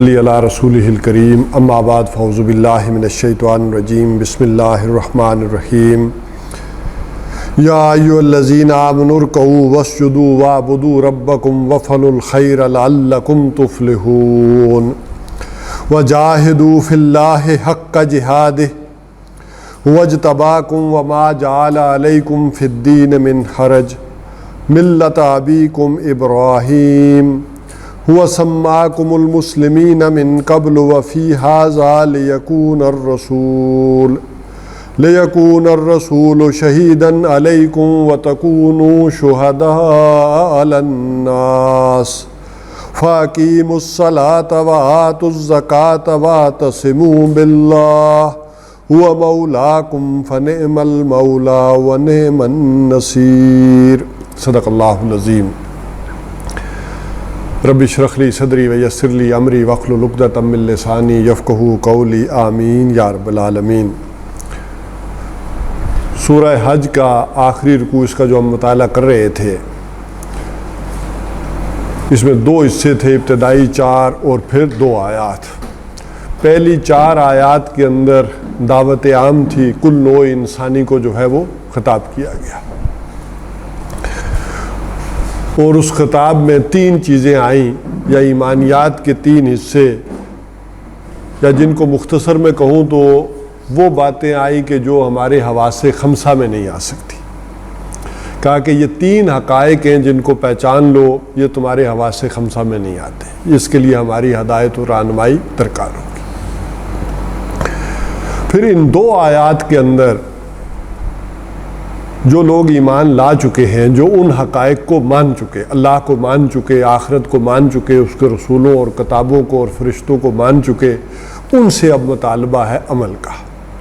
علی رسولہ الکریم اما بعد فاعوذ باللہ من الشیطان الرجیم بسم اللہ الرحمن الرحیم یا ایھا الذین آمنوا ارکعوا واسجدوا واعبدوا ربکم وافعلوا الخیر لعلکم تفلحون وجاہدوا فی اللہ حق جہادہ واجتباکم وما جعل علیکم فی الدین من حرج ملۃ ابیکم ابراہیم هو سماکم المسلمین من قبل وفی ھذا لیکون الرسول شہیدا علیکم وتکونوا شہداء علی الناس فاقیموا الصلاة وآتوا الزکاة واعتصموا باللہ هو مولاکم فنعم المولا ونعم النصیر۔ صدق اللہ العظیم۔ رب اشرح لی صدری ویسر لی امری واحلل عقدۃ من لسانی یفقہوا قولی آمین یا رب العالمین۔ سورہ حج کا آخری رکوع اس کا جو ہم مطالعہ کر رہے تھے، اس میں دو حصے تھے، ابتدائی 4 اور پھر 2 آیات۔ پہلی 4 آیات کے اندر دعوت عام تھی، کل نوع انسانی کو جو ہے وہ خطاب کیا گیا، اور اس خطاب میں 3 چیزیں آئیں، یا ایمانیات کے 3 حصے، یا جن کو مختصر میں کہوں تو وہ باتیں آئیں کہ جو ہمارے حواس 5 میں نہیں آ سکتی۔ کہا کہ یہ 3 حقائق ہیں جن کو پہچان لو، یہ تمہارے حواس 5 میں نہیں آتے، اس کے لیے ہماری ہدایت و رہنمائی درکار ہوگی۔ پھر ان 2 آیات کے اندر جو لوگ ایمان لا چکے ہیں، جو ان حقائق کو مان چکے، اللہ کو مان چکے، آخرت کو مان چکے، اس کے رسولوں اور کتابوں کو اور فرشتوں کو مان چکے، ان سے اب مطالبہ ہے عمل کا،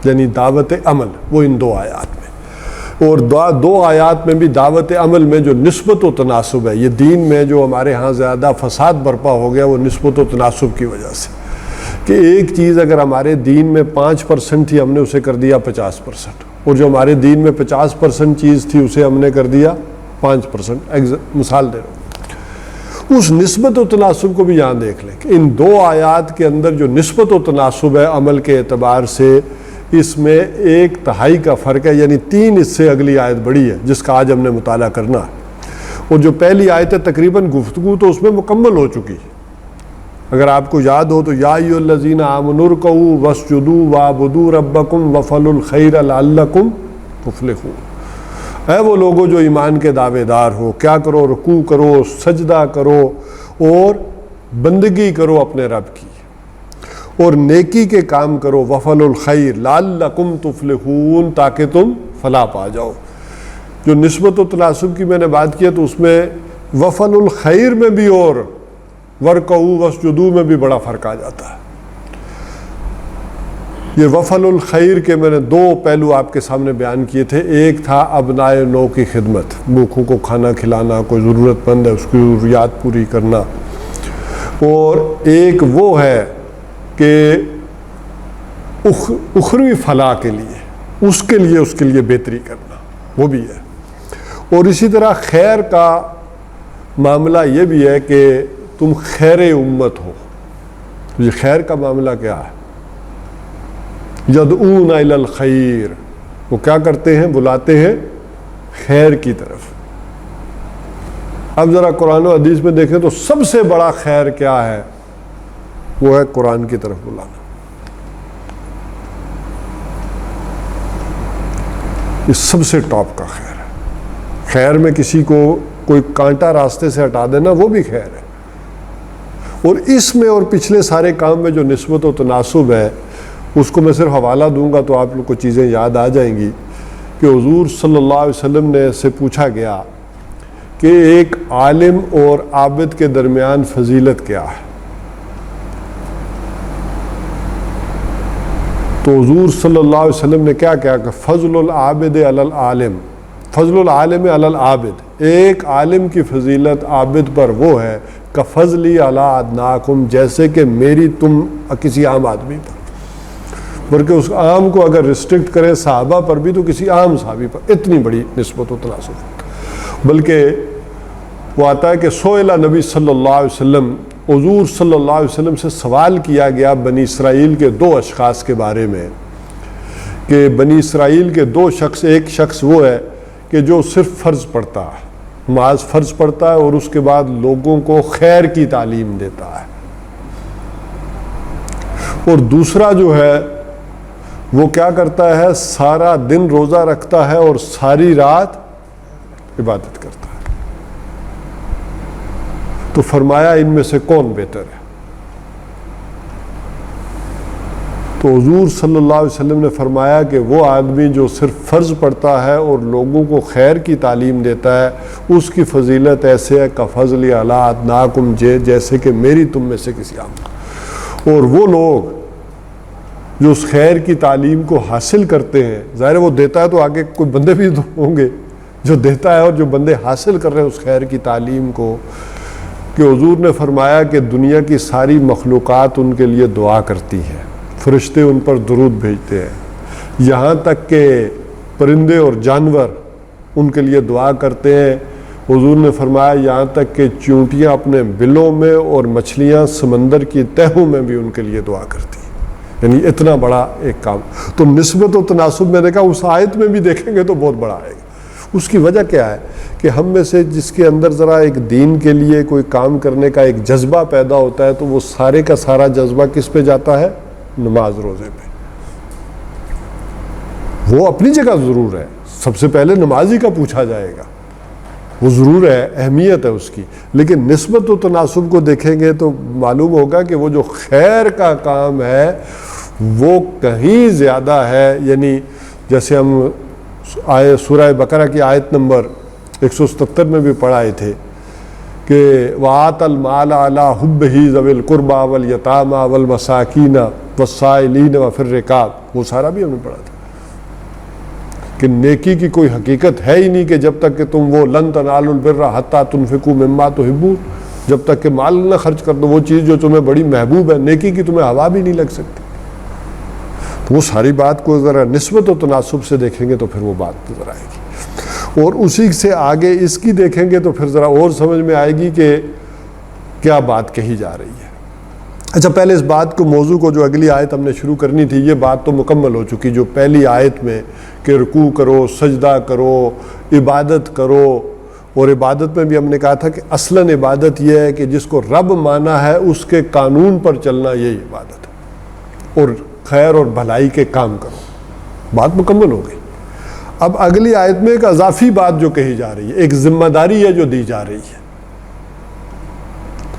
یعنی دعوت عمل، وہ ان 2 آیات میں۔ اور 2 آیات میں بھی دعوت عمل میں جو نسبت و تناسب ہے، یہ دین میں جو ہمارے ہاں زیادہ فساد برپا ہو گیا، وہ نسبت و تناسب کی وجہ سے، کہ ایک چیز اگر ہمارے دین میں 5% تھی، ہم نے اسے کر دیا 50%، اور جو ہمارے دین میں 50% چیز تھی اسے ہم نے کر دیا 5%۔ مثال دے رہا ہوں، اس نسبت و تناسب کو بھی یہاں دیکھ لیں کہ ان 2 آیات کے اندر جو نسبت و تناسب ہے عمل کے اعتبار سے، اس میں 1/3 کا فرق ہے، یعنی 3 اس سے اگلی آیت بڑی ہے جس کا آج ہم نے مطالعہ کرنا ہے۔ اور جو پہلی آیت ہے تقریباً گفتگو تو اس میں مکمل ہو چکی، اگر آپ کو یاد ہو تو یا ایھا الذین آمنوا ارکعوا واسجدوا واعبدوا ربکم وافعلوا الخیر لعلکم تفلحون۔ اے وہ لوگوں جو ایمان کے دعوے دار ہو، کیا کرو؟ رکوع کرو، سجدہ کرو اور بندگی کرو اپنے رب کی، اور نیکی کے کام کرو، وافعلوا الخیر لعلکم تفلحون، تاکہ تم فلاح پا جاؤ۔ جو نسبت و تناسب کی میں نے بات کی ہے تو اس میں وافعلوا الخیر میں بھی اور ورکعوا واسجدوا میں بھی بڑا فرق آ جاتا ہے۔ یہ وافعلوا الخیر کے میں نے 2 پہلو آپ کے سامنے بیان کیے تھے۔ ایک تھا ابنائے نو کی خدمت، بھوکھوں کو کھانا کھلانا، کوئی ضرورت مند ہے اس کی ضروریات پوری کرنا، اور ایک وہ ہے کہ اخروی فلاح کے لیے اس کے لیے بہتری کرنا، وہ بھی ہے۔ اور اسی طرح خیر کا معاملہ یہ بھی ہے کہ تم خیر امت ہو۔ یہ خیر کا معاملہ کیا ہے؟ یدعون الی الخیر، وہ کیا کرتے ہیں؟ بلاتے ہیں خیر کی طرف۔ اب ذرا قرآن و حدیث میں دیکھیں تو سب سے بڑا خیر کیا ہے؟ وہ ہے قرآن کی طرف بلانا۔ یہ سب سے ٹاپ کا خیر ہے۔ خیر میں کسی کو کوئی کانٹا راستے سے ہٹا دینا، وہ بھی خیر ہے۔ اور اس میں اور پچھلے سارے کام میں جو نسبت و تناسب ہے، اس کو میں صرف حوالہ دوں گا تو آپ لوگ کو چیزیں یاد آ جائیں گی کہ حضور صلی اللہ علیہ وسلم نے سے پوچھا گیا کہ ایک عالم اور عابد کے درمیان فضیلت کیا ہے؟ تو حضور صلی اللہ علیہ وسلم نے کیا کہا کہ فضل العابد علی العالم، فضل العالم علی العابد، ایک عالم کی فضیلت عابد پر وہ ہے کہ فضلی علی ادناکم، جیسے کہ میری تم کسی عام آدمی پر، بلکہ اس عام کو اگر ریسٹرکٹ کریں صحابہ پر بھی تو کسی عام صحابی پر، اتنی بڑی نسبت و تناسب۔ بلکہ وہ آتا ہے کہ سئل نبی صلی اللہ علیہ وسلم حضور صلی اللہ علیہ وسلم سے سوال کیا گیا بنی اسرائیل کے 2 اشخاص کے بارے میں کہ بنی اسرائیل کے 2 شخص، ایک شخص وہ ہے کہ جو صرف فرض پڑھتا ہے، نماز فرض پڑھتا ہے اور اس کے بعد لوگوں کو خیر کی تعلیم دیتا ہے، اور دوسرا جو ہے وہ کیا کرتا ہے، سارا دن روزہ رکھتا ہے اور ساری رات عبادت کرتا ہے۔ تو فرمایا ان میں سے کون بہتر ہے؟ تو حضور صلی اللہ علیہ وسلم نے فرمایا کہ وہ آدمی جو صرف فرض پڑھتا ہے اور لوگوں کو خیر کی تعلیم دیتا ہے، اس کی فضیلت ایسے ہے کفضل علی ادناکم، جیسے کہ میری تم میں سے کسی عام۔ اور وہ لوگ جو اس خیر کی تعلیم کو حاصل کرتے ہیں، ظاہر وہ دیتا ہے تو آگے کوئی بندے بھی ہوں گے جو دیتا ہے، اور جو بندے حاصل کر رہے ہیں اس خیر کی تعلیم کو، کہ حضور نے فرمایا کہ دنیا کی ساری مخلوقات ان کے لیے دعا کرتی ہے، فرشتے ان پر درود بھیجتے ہیں، یہاں تک کہ پرندے اور جانور ان کے لیے دعا کرتے ہیں۔ حضور نے فرمایا یہاں تک کہ چونٹیاں اپنے بلوں میں اور مچھلیاں سمندر کی تہوں میں بھی ان کے لیے دعا کرتی ہیں، یعنی اتنا بڑا ایک کام۔ تو نسبت و تناسب میں نے کہا اس آیت میں بھی دیکھیں گے تو بہت بڑا آئے گا۔ اس کی وجہ کیا ہے کہ ہم میں سے جس کے اندر ذرا ایک دین کے لیے کوئی کام کرنے کا ایک جذبہ پیدا ہوتا ہے، تو وہ سارے کا سارا جذبہ کس پہ جاتا ہے؟ نماز روزے پہ۔ وہ اپنی جگہ ضرور ہے، سب سے پہلے نمازی کا پوچھا جائے گا، وہ ضرور ہے، اہمیت ہے اس کی، لیکن نسبت و تناسب کو دیکھیں گے تو معلوم ہوگا کہ وہ جو خیر کا کام ہے وہ کہیں زیادہ ہے۔ یعنی جیسے ہم سورہ بقرہ کی آیت نمبر 177 میں بھی پڑھائے تھے کہ وَآتَ الْمَالَ عَلَىٰ حُبِّهِ ذَوِي الْقُرْبَىٰ وَالْيَتَامَىٰ وَالْمَسَاكِينَ وَالسَّائِلِينَ وَفِي الرِّقَابِ، وہ سارا بھی ہم نے پڑھا تھا کہ نیکی کی کوئی حقیقت ہے ہی نہیں کہ جب تک کہ تم وہ لَن تَنَالُوا الْبِرَّ حَتَّىٰ تُنْفِقُوا مِمَّا تُحِبُّونَ، جب تک کہ مال نہ خرچ کر دو وہ چیز جو تمہیں بڑی محبوب ہے، نیکی کی تمہیں ہوا بھی نہیں لگ سکتی۔ وہ ساری بات کو ذرا نسبت و تناسب سے دیکھیں گے تو پھر وہ بات نظر آئے گی، اور اسی سے آگے اس کی دیکھیں گے تو پھر ذرا اور سمجھ میں آئے گی کہ کیا بات کہی جا رہی ہے۔ اچھا، پہلے اس بات کو، موضوع کو، جو اگلی آیت ہم نے شروع کرنی تھی، یہ بات تو مکمل ہو چکی جو پہلی آیت میں کہ رکوع کرو، سجدہ کرو، عبادت کرو، اور عبادت میں بھی ہم نے کہا تھا کہ اصلاً عبادت یہ ہے کہ جس کو رب مانا ہے اس کے قانون پر چلنا، یہی عبادت ہے، اور خیر اور بھلائی کے کام کرو۔ بات مکمل ہو گئی۔ اب اگلی آیت میں ایک اضافی بات جو کہی جا رہی ہے، ایک ذمہ داری ہے جو دی جا رہی ہے۔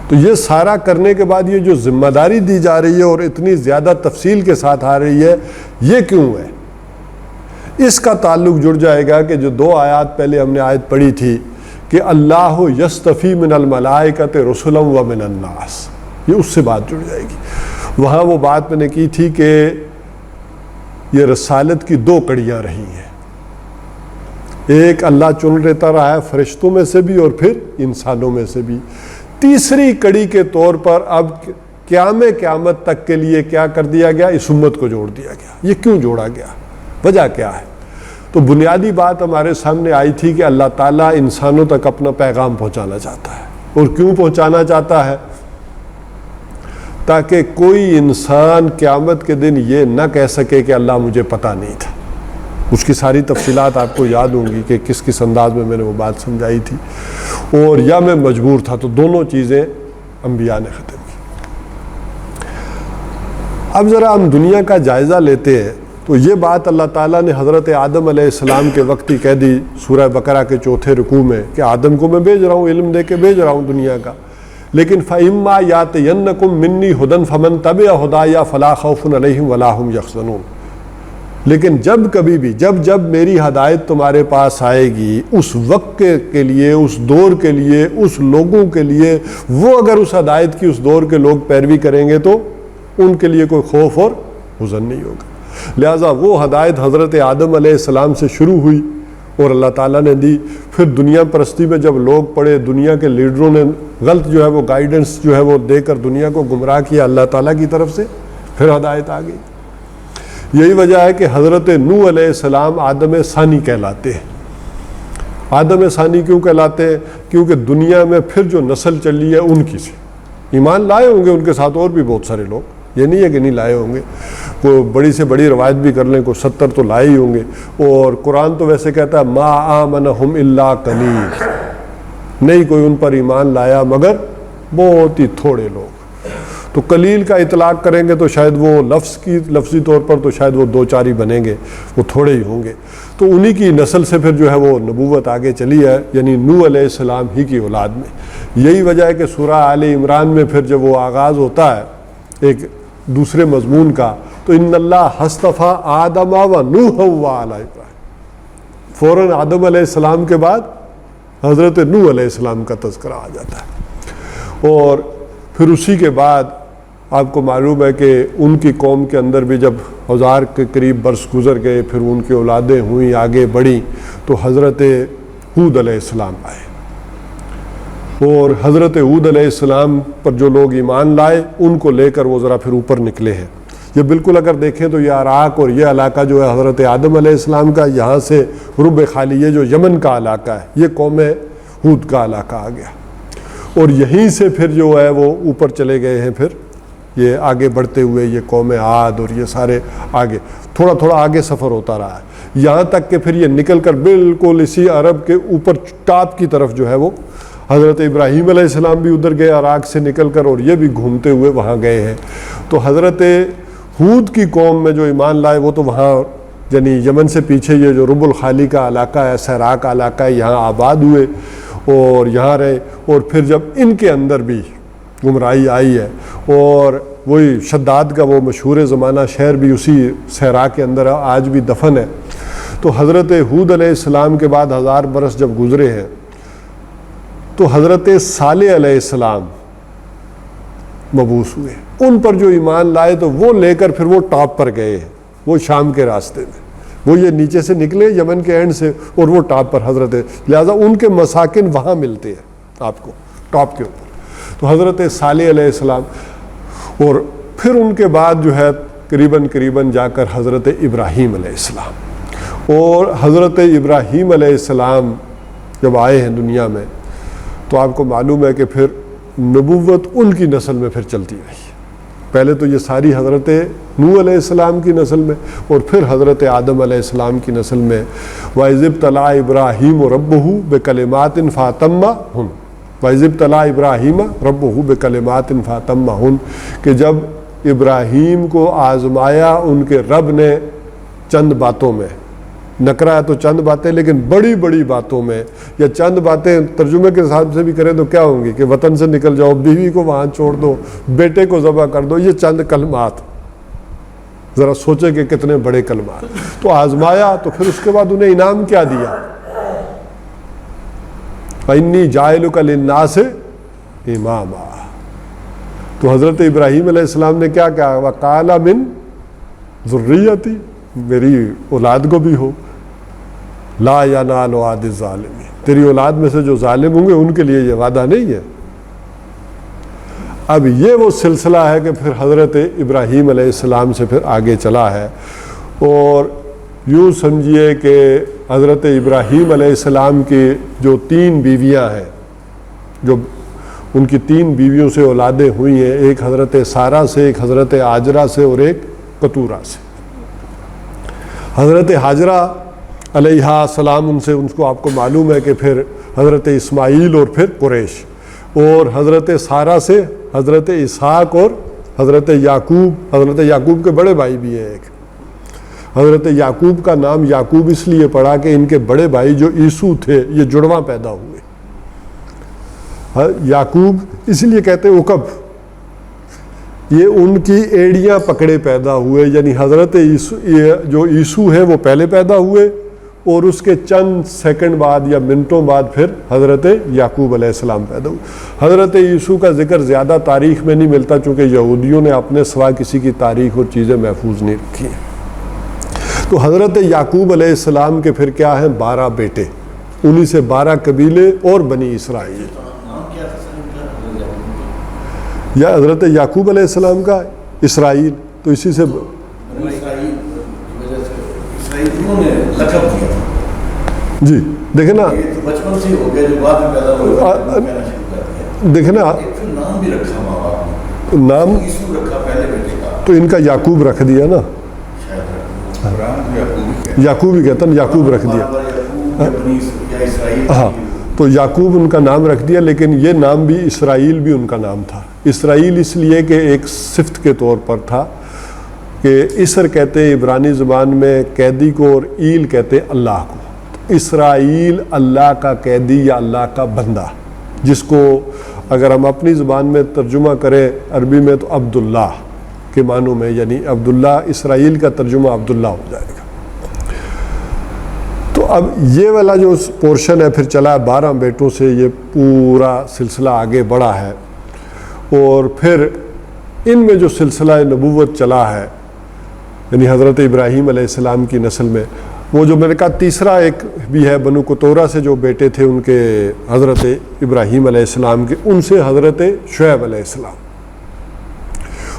تو یہ سارا کرنے کے بعد یہ جو ذمہ داری دی جا رہی ہے اور اتنی زیادہ تفصیل کے ساتھ آ رہی ہے، یہ کیوں ہے؟ اس کا تعلق جڑ جائے گا کہ جو 2 آیات پہلے ہم نے آیت پڑھی تھی کہ اللہ یستفی من الملائکۃ رسلا ومن الناس، یہ اس سے بات جڑ جائے گی۔ وہاں وہ بات میں نے کی تھی کہ یہ رسالت کی 2 کڑیاں رہی ہیں، ایک اللہ چن لیتا رہا ہے فرشتوں میں سے بھی اور پھر انسانوں میں سے بھی، تیسری کڑی کے طور پر اب قیامت تک کے لیے کیا کر دیا گیا؟ اس امت کو جوڑ دیا گیا۔ یہ کیوں جوڑا گیا؟ وجہ کیا ہے؟ تو بنیادی بات ہمارے سامنے آئی تھی کہ اللہ تعالیٰ انسانوں تک اپنا پیغام پہنچانا چاہتا ہے، اور کیوں پہنچانا چاہتا ہے؟ تاکہ کوئی انسان قیامت کے دن یہ نہ کہہ سکے کہ اللہ مجھے پتہ نہیں تھا۔ اس کی ساری تفصیلات آپ کو یاد ہوں گی کہ کس انداز میں نے وہ بات سمجھائی تھی، اور یا میں مجبور تھا، تو دونوں چیزیں انبیاء نے ختم کی۔ اب ذرا ہم دنیا کا جائزہ لیتے ہیں تو یہ بات اللہ تعالیٰ نے حضرت آدم علیہ السلام کے وقت ہی کہہ دی سورہ بقرہ کے 4 رکوع میں کہ آدم کو میں بھیج رہا ہوں، علم دے کے بھیج رہا ہوں دنیا کا، لیکن فَإِمَّا يَأْتِيَنَّكُم مِّنِّي هُدًى فَمَن تَبِعَ هُدَايَ فَلَا خَوْفٌ عَلَيْهِمْ وَلَا هُمْ يَحْزَنُونَ، لیکن جب کبھی بھی جب میری ہدایت تمہارے پاس آئے گی، اس وقت کے لیے، اس دور کے لیے، اس لوگوں کے لیے، وہ اگر اس ہدایت کی اس دور کے لوگ پیروی کریں گے تو ان کے لیے کوئی خوف اور حزن نہیں ہوگا۔ لہٰذا وہ ہدایت حضرت آدم علیہ السلام سے شروع ہوئی اور اللہ تعالیٰ نے دی، پھر دنیا پرستی میں جب لوگ پڑے، دنیا کے لیڈروں نے غلط جو ہے وہ گائیڈنس جو ہے وہ دے کر دنیا کو گمراہ کیا اللہ تعالیٰ کی طرف سے، پھر ہدایت آ گئی۔ یہی وجہ ہے کہ حضرت نوح علیہ السلام آدم ثانی کہلاتے ہیں۔ آدم ثانی کیوں کہلاتے ہیں؟ کیونکہ دنیا میں پھر جو نسل چلی ہے ان کی سے، ایمان لائے ہوں گے ان کے ساتھ اور بھی بہت سارے لوگ، یہ نہیں ہے کہ نہیں لائے ہوں گے، کوئی بڑی سے بڑی روایت بھی کر لیں، کوئی 70 تو لائے ہی ہوں گے، اور قرآن تو ویسے کہتا ہے ما آمنہم الا قلیل، نہیں کوئی ان پر ایمان لایا مگر بہت ہی تھوڑے لوگ۔ تو قلیل کا اطلاق کریں گے تو شاید وہ لفظی طور پر تو شاید وہ 2-4 ہی بنیں گے، وہ تھوڑے ہی ہوں گے۔ تو انہی کی نسل سے پھر جو ہے وہ نبوت آگے چلی ہے، یعنی نوح علیہ السلام ہی کی اولاد میں۔ یہی وجہ ہے کہ سورہ آل عمران میں پھر جب وہ آغاز ہوتا ہے ایک دوسرے مضمون کا، تو ان اللہ اصطفیٰ آدم و نوح و آل ابراہیم، فوراً آدم علیہ السلام کے بعد حضرت نوح علیہ السلام کا تذکرہ آ جاتا ہے۔ اور پھر اسی کے بعد آپ کو معلوم ہے کہ ان کی قوم کے اندر بھی جب 1000 کے قریب برس گزر گئے، پھر ان کی اولادیں ہوئیں، آگے بڑھیں، تو حضرت ہود علیہ السلام آئے، اور حضرت ہود علیہ السلام پر جو لوگ ایمان لائے ان کو لے کر وہ ذرا پھر اوپر نکلے ہیں۔ یہ بالکل اگر دیکھیں تو یہ عراق اور یہ علاقہ جو ہے حضرت آدم علیہ السلام کا، یہاں سے رب خالی یہ جو یمن کا علاقہ ہے، یہ قوم ہود کا علاقہ آ گیا، اور یہیں سے پھر جو ہے وہ اوپر چلے گئے ہیں، پھر یہ آگے بڑھتے ہوئے یہ قوم عاد اور یہ سارے آگے تھوڑا تھوڑا آگے سفر ہوتا رہا ہے، یہاں تک کہ پھر یہ نکل کر بالکل اسی عرب کے اوپر ٹاپ کی طرف جو ہے وہ حضرت ابراہیم علیہ السلام بھی ادھر گئے عراق سے نکل کر، اور یہ بھی گھومتے ہوئے وہاں گئے ہیں۔ تو حضرت ہود کی قوم میں جو ایمان لائے وہ تو وہاں یعنی یمن سے پیچھے یہ جو رب الخالی کا علاقہ ہے، صحرا کا علاقہ ہے، یہاں آباد ہوئے اور یہاں رہے۔ اور پھر جب ان کے اندر بھی گمراہی آئی ہے، اور وہی شداد کا وہ مشہور زمانہ شہر بھی اسی صحرا کے اندر آج بھی دفن ہے، تو حضرت ہود علیہ السلام کے بعد 1000 برس جب گزرے ہیں تو حضرت صالح علیہ السلام مبعوث ہوئے، ان پر جو ایمان لائے تو وہ لے کر پھر وہ ٹاپ پر گئے ہیں، وہ شام کے راستے میں، وہ یہ نیچے سے نکلے یمن کے اینڈ سے اور وہ ٹاپ پر حضرت، لہذا ان کے مساکن وہاں ملتے ہیں آپ کو ٹاپ کے اوپر۔ تو حضرت صالح علیہ السلام، اور پھر ان کے بعد جو ہے قریباً جا کر حضرت ابراہیم علیہ السلام، اور حضرت ابراہیم علیہ السلام جب آئے ہیں دنیا میں تو آپ کو معلوم ہے کہ پھر نبوت ان کی نسل میں پھر چلتی رہی۔ پہلے تو یہ ساری حضرت نوح علیہ السلام کی نسل میں، اور پھر حضرت آدم علیہ السلام کی نسل میں، وَإِذِ ابْتَلَىٰ إِبْرَاهِيمُ رَبُّهُ بِكَلِمَاتٍ فَأَتَمَّهُنَّ، وَإِذِ ابْتَلَىٰ إِبْرَاهِيمَ رَبُّهُ بِكَلِمَاتٍ فَأَتَمَّهُنَّ، کہ جب ابراہیم کو آزمایا ان کے رب نے چند باتوں میں، نکرا ہے تو چند باتیں، لیکن بڑی بڑی باتوں میں، یا چند باتیں ترجمے کے حساب سے بھی کریں تو کیا ہوں گی کہ وطن سے نکل جاؤ، بیوی کو وہاں چھوڑ دو، بیٹے کو ذبح کر دو، یہ چند کلمات، ذرا سوچے کہ کتنے بڑے کلمات۔ تو آزمایا تو پھر اس کے بعد انہیں انعام کیا دیا، فَإِنِّي جَاعِلُكَ لِلنَّاسِ إِمَامًا۔ تو حضرت ابراہیم علیہ السلام نے کیا کہا، وَقَالَ مِن ذُرِّيَّتِي، میری اولاد کو بھی ہو، لا ینال عہد الظالمین، تیری اولاد میں سے جو ظالم ہوں گے ان کے لیے یہ وعدہ نہیں ہے۔ اب یہ وہ سلسلہ ہے کہ پھر حضرت ابراہیم علیہ السلام سے پھر آگے چلا ہے، اور یوں سمجھیے کہ حضرت ابراہیم علیہ السلام کی جو 3 بیویاں ہیں، جو ان کی 3 بیویوں سے اولادیں ہوئی ہیں، ایک حضرت سارہ سے، ایک حضرت ہاجرہ سے، اور ایک کتورہ سے۔ حضرت ہاجرہ علیہ السلام ان کو آپ کو معلوم ہے کہ پھر حضرت اسماعیل اور پھر قریش، اور حضرت سارہ سے حضرت اسحاق اور حضرت یعقوب، حضرت یعقوب کے بڑے بھائی بھی ہیں ایک، حضرت یعقوب کا نام یعقوب اس لیے پڑا کہ ان کے بڑے بھائی جو عیسو تھے یہ جڑواں پیدا ہوئے، یعقوب اس لیے کہتے ہیں عقب، یہ ان کی ایڑیاں پکڑے پیدا ہوئے، یعنی حضرت جو عیسو ہیں وہ پہلے پیدا ہوئے، اور اس کے چند سیکنڈ بعد یا منٹوں بعد پھر حضرت یعقوب علیہ السلام پیدا ہوئے۔ حضرت عیسو کا ذکر زیادہ تاریخ میں نہیں ملتا، چونکہ یہودیوں نے اپنے سوا کسی کی تاریخ اور چیزیں محفوظ نہیں رکھی ہیں۔ تو حضرت یعقوب علیہ السلام کے پھر کیا ہیں 12 بیٹے، انہی سے 12 قبیلے اور بنی اسرائیل۔ یا حضرت یعقوب علیہ السلام کا اسرائیل، تو اسی سے جی دیکھیں نا، دیکھیں نا نام یسوع رکھا پہلے بیٹے کا، تو ان کا یعقوب رکھ دیا نا، شاید قرآن یعقوب ہی یعقوب ہی کہتا نا، یعقوب رکھ دیا. ہاں تو یعقوب ان کا نام رکھ دیا، لیکن یہ نام بھی اسرائیل بھی ان کا نام تھا. اسرائیل اس لیے کہ ایک صفت کے طور پر تھا کہ اسر کہتے ہیں عبرانی زبان میں قیدی کو، اور ایل کہتے ہیں اللہ کو. اسرائیل اللہ کا قیدی یا اللہ کا بندہ، جس کو اگر ہم اپنی زبان میں ترجمہ کریں عربی میں تو عبداللہ کے معنوں میں، یعنی عبداللہ، اسرائیل کا ترجمہ عبداللہ ہو جائے گا. تو اب یہ والا جو پورشن ہے پھر چلا 12 بیٹوں سے یہ پورا سلسلہ آگے بڑھا ہے. اور پھر ان میں جو سلسلہ نبوت چلا ہے، یعنی حضرت ابراہیم علیہ السلام کی نسل میں، وہ جو میں نے کہا تیسرا ایک بھی ہے، بنو قطورہ سے جو بیٹے تھے ان کے حضرت ابراہیم علیہ السلام کے، ان سے حضرت شعیب علیہ السلام.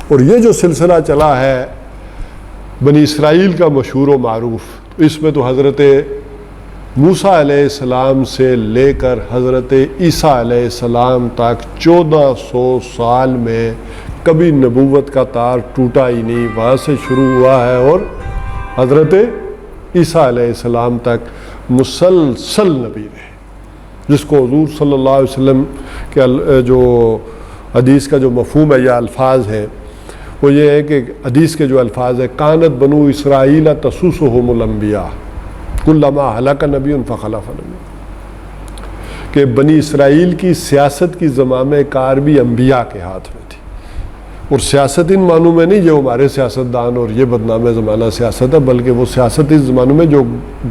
اور یہ جو سلسلہ چلا ہے بنی اسرائیل کا مشہور و معروف، اس میں تو حضرت موسیٰ علیہ السلام سے لے کر حضرت عیسیٰ علیہ السلام تک 1400 سال میں کبھی نبوت کا تار ٹوٹا ہی نہیں، وہاں سے شروع ہوا ہے اور حضرت عیسیٰ علیہ السلام تک مسلسل نبی رہے. جس کو حضور صلی اللہ علیہ وسلم کے جو حدیث کا جو مفہوم ہے یا الفاظ ہے وہ یہ ہے کہ حدیث کے جو الفاظ ہے، کانت بنو اسرائیل تسوسہم الانبیاء کلما ہلک نبی فخلف نبی، کہ بنی اسرائیل کی سیاست کی زمام کار بھی انبیاء کے ہاتھ میں تھی. اور سیاست ان معنوں میں نہیں جو ہمارے سیاستدان اور یہ بدنام زمانہ سیاست ہے، بلکہ وہ سیاست اس زمانوں میں جو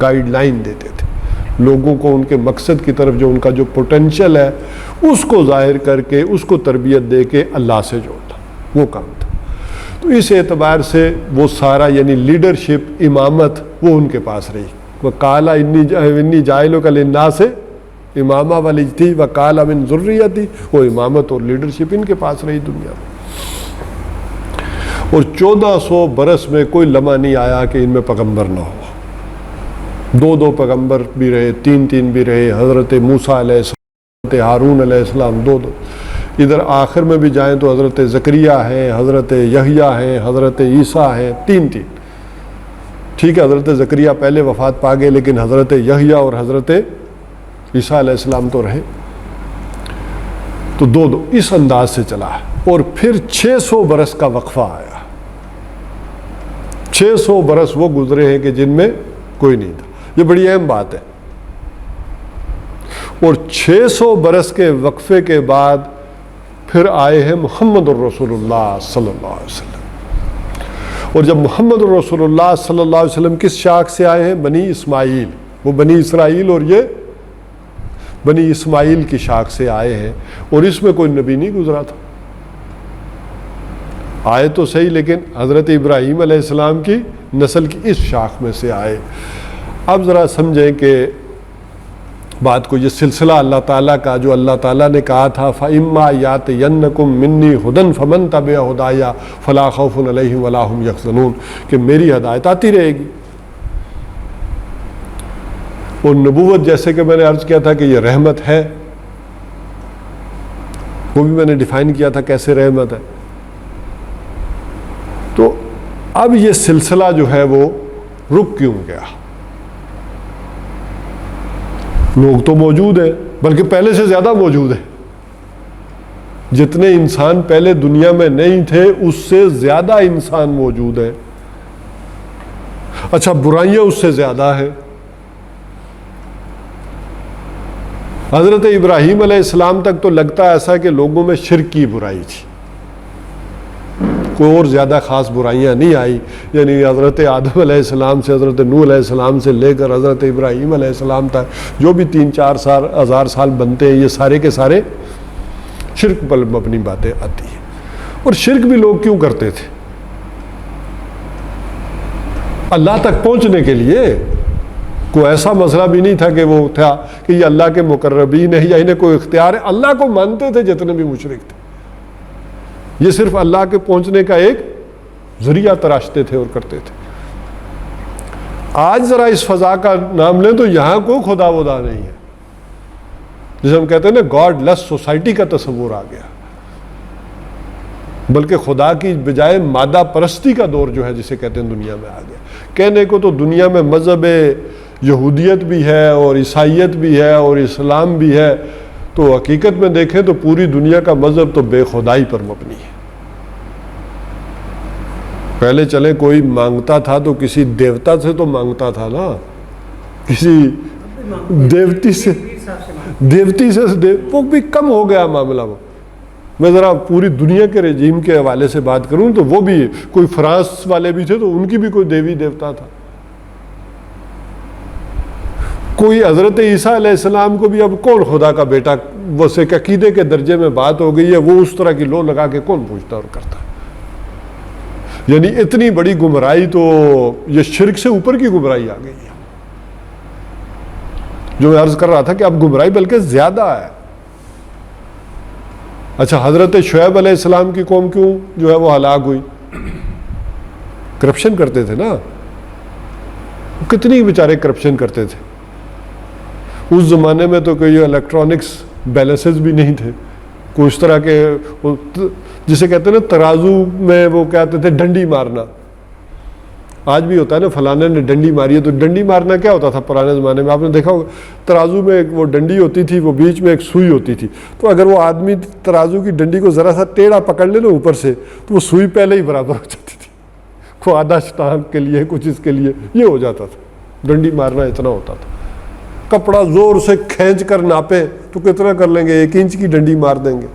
گائیڈ لائن دیتے تھے لوگوں کو، ان کے مقصد کی طرف جو ان کا جو پوٹینشل ہے اس کو ظاہر کر کے اس کو تربیت دے کے اللہ سے جوڑنا، وہ کام تھا. تو اس اعتبار سے وہ سارا یعنی لیڈرشپ، امامت، وہ ان کے پاس رہی. وَقَالَ إِنِّي جَاعِلُكَ لِلنَّاسِ امامہ والی تھی، وَقَالَ مِن ذُرِّيَّتِي، وہ امامت اور لیڈرشپ ان کے پاس رہی دنیا میں. اور 1400 برس میں کوئی لمحہ نہیں آیا کہ ان میں پیغمبر نہ ہو. 2 پیغمبر بھی رہے، 3 بھی رہے، حضرت موسیٰ علیہ السلام، حضرت ہارون علیہ السلام، 2. ادھر آخر میں بھی جائیں تو حضرت زکریہ ہے، حضرت یحییٰ ہے، حضرت عیسیٰ ہے، 3. ٹھیک ہے، حضرت زکریہ پہلے وفات پا گئے، لیکن حضرت یحییٰ اور حضرت عیسیٰ علیہ السلام تو رہے. تو 2 اس انداز سے چلا ہے. اور پھر 600 برس کا وقفہ آیا. 600 برس وہ گزرے ہیں کہ جن میں کوئی نہیں تھا. یہ بڑی اہم بات ہے. اور 600 برس کے وقفے کے بعد پھر آئے ہیں محمد الرسول اللہ صلی اللہ علیہ وسلم. اور جب محمد الرسول اللہ صلی اللہ علیہ وسلم کس شاخ سے آئے ہیں؟ بنی اسماعیل. وہ بنی اسرائیل اور یہ بنی اسماعیل کی شاخ سے آئے ہیں. اور اس میں کوئی نبی نہیں گزرا تھا. آئے تو صحیح، لیکن حضرت ابراہیم علیہ السلام کی نسل کی اس شاخ میں سے آئے. اب ذرا سمجھیں کہ بات کو، یہ سلسلہ اللہ تعالیٰ کا جو اللہ تعالیٰ نے کہا تھا فَإِمَّا يَأْتِيَنَّكُم مِّنِّي هُدًى فَمَن تَبِعَ هُدَايَ فَلَا خَوْفٌ عَلَيْهِمْ وَلَا هُمْ يَحْزَنُونَ، کہ میری ہدایت آتی رہے گی. اور نبوت جیسے کہ میں نے عرض کیا تھا کہ یہ رحمت ہے، وہ بھی میں نے ڈیفائن کیا تھا کیسے رحمت ہے. تو اب یہ سلسلہ جو ہے وہ رک کیوں گیا؟ لوگ تو موجود ہیں، بلکہ پہلے سے زیادہ موجود ہیں. جتنے انسان پہلے دنیا میں نہیں تھے اس سے زیادہ انسان موجود ہیں. اچھا، برائیاں اس سے زیادہ ہیں. حضرت ابراہیم علیہ السلام تک تو لگتا ایسا کہ لوگوں میں شرک کی برائی تھی، کوئی اور زیادہ خاص برائیاں نہیں آئی. یعنی حضرت آدم علیہ السلام سے، حضرت نوح علیہ السلام سے لے کر حضرت ابراہیم علیہ السلام تک جو بھی 3-4 ہزار سال بنتے ہیں، یہ سارے کے سارے شرک پر مبنی باتیں آتی ہیں. اور شرک بھی لوگ کیوں کرتے تھے؟ اللہ تک پہنچنے کے لیے. کوئی ایسا مسئلہ بھی نہیں تھا کہ وہ تھا کہ یہ اللہ کے مقربین ہیں یا انہیں کوئی اختیار ہے. اللہ کو مانتے تھے جتنے بھی مشرک تھے. یہ صرف اللہ کے پہنچنے کا ایک ذریعہ تراشتے تھے اور کرتے تھے. آج ذرا اس فضا کا نام لیں تو یہاں کوئی خدا ودا نہیں ہے. جسے ہم کہتے ہیں نا گاڈ لیس سوسائٹی کا تصور آ گیا. بلکہ خدا کی بجائے مادہ پرستی کا دور جو ہے جسے کہتے ہیں دنیا میں آ گیا. کہنے کو تو دنیا میں مذہب یہودیت بھی ہے اور عیسائیت بھی ہے اور اسلام بھی ہے، تو حقیقت میں دیکھیں تو پوری دنیا کا مذہب تو بے خدائی پر مبنی ہے. پہلے چلے کوئی مانگتا تھا تو کسی دیوتا سے تو مانگتا تھا نا، کسی دیوتی سے وہ بھی کم ہو گیا معاملہ. وہ میں ذرا پوری دنیا کے رجیم کے حوالے سے بات کروں تو وہ بھی کوئی فرانس والے بھی تھے تو ان کی بھی کوئی دیوی دیوتا تھا. کوئی حضرت عیسیٰ علیہ السلام کو بھی اب کون خدا کا بیٹا، وہ سے عقیدے کے درجے میں بات ہو گئی ہے، وہ اس طرح کی لو لگا کے کون پوچھتا اور کرتا. یعنی اتنی بڑی گمراہی، تو یہ شرک سے اوپر کی گمراہی آ گئی ہے. جو میں عرض کر رہا تھا کہ اب گمراہی بلکہ زیادہ ہے. اچھا، حضرت شعیب علیہ السلام کی قوم کیوں جو ہے وہ ہلاک ہوئی؟ کرپشن کرتے تھے نا. کتنی بیچارے کرپشن کرتے تھے. اس زمانے میں تو کوئی الیکٹرانکس بیلنسز بھی نہیں تھے، کوئی اس طرح کے جسے کہتے ہیں نا ترازو میں وہ کہتے تھے ڈنڈی مارنا. آج بھی ہوتا ہے نا فلانے نے ڈنڈی ماری ہے، تو ڈنڈی مارنا کیا ہوتا تھا پرانے زمانے میں؟ آپ نے دیکھا ہوگا ترازو میں ایک وہ ڈنڈی ہوتی تھی، وہ بیچ میں ایک سوئی ہوتی تھی، تو اگر وہ آدمی ترازو کی ڈنڈی کو ذرا سا ٹیڑھا پکڑ لے نا اوپر سے تو وہ سوئی پہلے ہی برابر ہو جاتی تھی. کوئی آدھا ٹانک کے لیے کچھ اس کے لیے یہ ہو جاتا تھا. ڈنڈی مارنا اتنا ہوتا تھا. کپڑا زور سے کھینچ کر ناپے تو کتنا کر لیں گے؟ 1 انچ کی ڈنڈی مار دیں گے.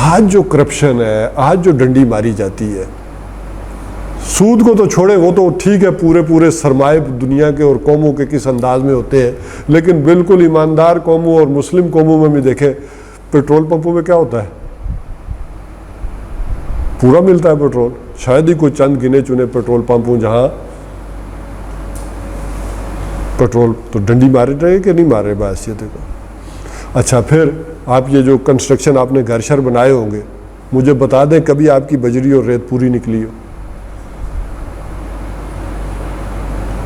آج جو کرپشن ہے، آج جو ڈنڈی ماری جاتی ہے، سود کو تو چھوڑے، وہ تو ٹھیک ہے پورے سرمائے دنیا کے اور قوموں کے کس انداز میں ہوتے ہیں، لیکن بالکل ایماندار قوموں اور مسلم قوموں میں بھی دیکھیں پیٹرول پمپوں میں کیا ہوتا ہے؟ پورا ملتا ہے پیٹرول. شاید ہی کوئی چند گنے چنے پیٹرول پمپوں جہاں پیٹرول تو ڈنڈی مارے رہے کہ نہیں مارے بحیثیت کو. اچھا، پھر آپ یہ جو کنسٹرکشن آپ نے گھر شر بنائے ہوں گے، مجھے بتا دیں کبھی آپ کی بجری اور ریت پوری نکلی ہو؟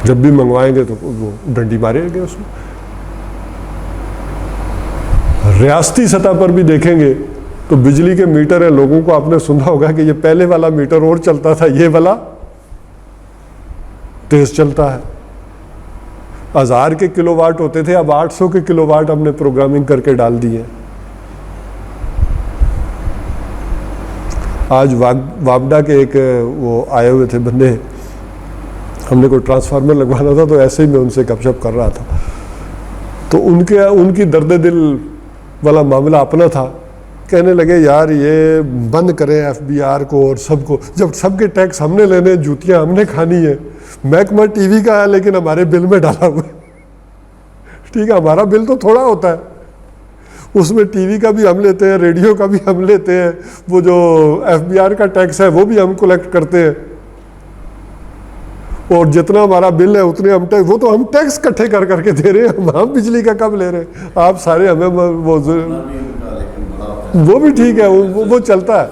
جب بھی منگوائیں گے تو وہ ڈنڈی مارے گے اس میں. ریاستی سطح پر بھی دیکھیں گے تو بجلی کے میٹر ہیں، لوگوں کو آپ نے سنا ہوگا کہ یہ پہلے والا میٹر اور چلتا تھا، یہ والا تیز چلتا ہے. 1000 کے کلو واٹ ہوتے تھے، اب 800 کے کلو واٹ ہم نے پروگرامنگ کر کے ڈال دی ہے. آج وابڈا کے ایک وہ آئے ہوئے تھے بندے، ہم نے کوئی ٹرانسفارمر لگوانا تھا تو ایسے ہی میں ان سے گپ شپ کر رہا تھا، تو ان کی درد دل والا معاملہ اپنا تھا. کہنے لگے یار یہ بند کریں ایف بی آر کو اور سب کو، جب سب کے ٹیکس ہم نے لینے، جوتیاں ہم نے کھانی ہے. محکمہ ٹی وی کا ہے لیکن ہمارے بل میں ڈالا ہوا ہے. ٹھیک ہے، ہمارا بل تو تھوڑا ہوتا ہے، اس میں ٹی وی کا بھی ہم لیتے ہیں، ریڈیو کا بھی ہم لیتے ہیں، وہ جو ایف بی آر کا ٹیکس ہے وہ بھی ہم کلیکٹ کرتے ہیں، اور جتنا ہمارا بل ہے اتنے ہم ٹیکس، وہ تو ہم ٹیکس کٹھے کر کے دے رہے ہیں. ہم بجلی کا کب لے رہے ہیں؟ آپ سارے ہمیں وہ بھی ٹھیک ہے، وہ چلتا ہے.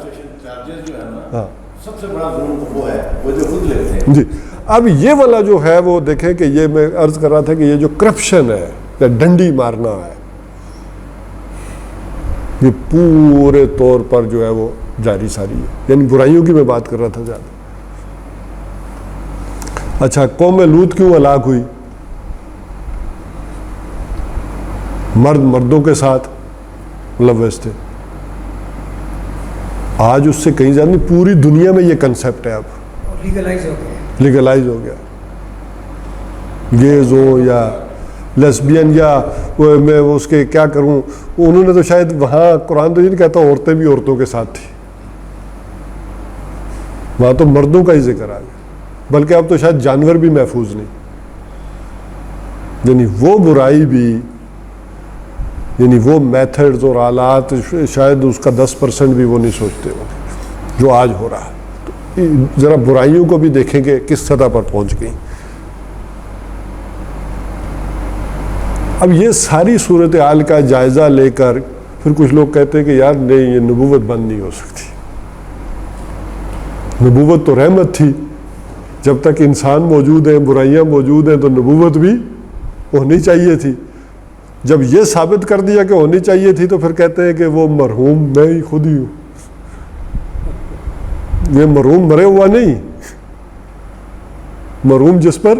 ہاں سب سے بڑا وہ ہے وہ جو خود لیتے ہیں. جی، اب یہ والا جو ہے وہ دیکھیں کہ یہ میں عرض کر رہا تھا کہ یہ جو کرپشن ہے یا ڈنڈی مارنا ہے، یہ پورے طور پر جو ہے وہ جاری ساری ہے. یعنی برائیوں کی میں بات کر رہا تھا زیادہ. اچھا، قوم لوط کیوں ہلاک ہوئی؟ مردوں کے ساتھ ملوث تھے. آج اس سے کہیں زیادہ نہیں، پوری دنیا میں یہ کنسیپٹ ہے، اب لیگلائز ہو گیا. گیز ہو یا لیسبین یا میں اس کے کیا کروں، انہوں نے تو شاید وہاں قرآن تو یہ نہیں کہتا عورتیں بھی عورتوں کے ساتھ تھی، وہاں تو مردوں کا ہی ذکر آ گیا، بلکہ اب تو شاید جانور بھی محفوظ نہیں. یعنی وہ برائی بھی، یعنی وہ میتھڈز اور آلات شاید اس کا 10% بھی وہ نہیں سوچتے ہو جو آج ہو رہا ہے. ذرا برائیوں کو بھی دیکھیں کہ کس سطح پر پہنچ گئی. اب یہ ساری صورتحال کا جائزہ لے کر پھر کچھ لوگ کہتے ہیں کہ یار نہیں، یہ نبوت بند نہیں ہو سکتی. نبوت تو رحمت تھی، جب تک انسان موجود ہیں، برائیاں موجود ہیں تو نبوت بھی ہونی چاہیے تھی. جب یہ ثابت کر دیا کہ ہونی چاہیے تھی تو پھر کہتے ہیں کہ وہ مرحوم میں ہی خود ہی ہوں. یہ مرحوم مرے ہوا نہیں، مرحوم جس پر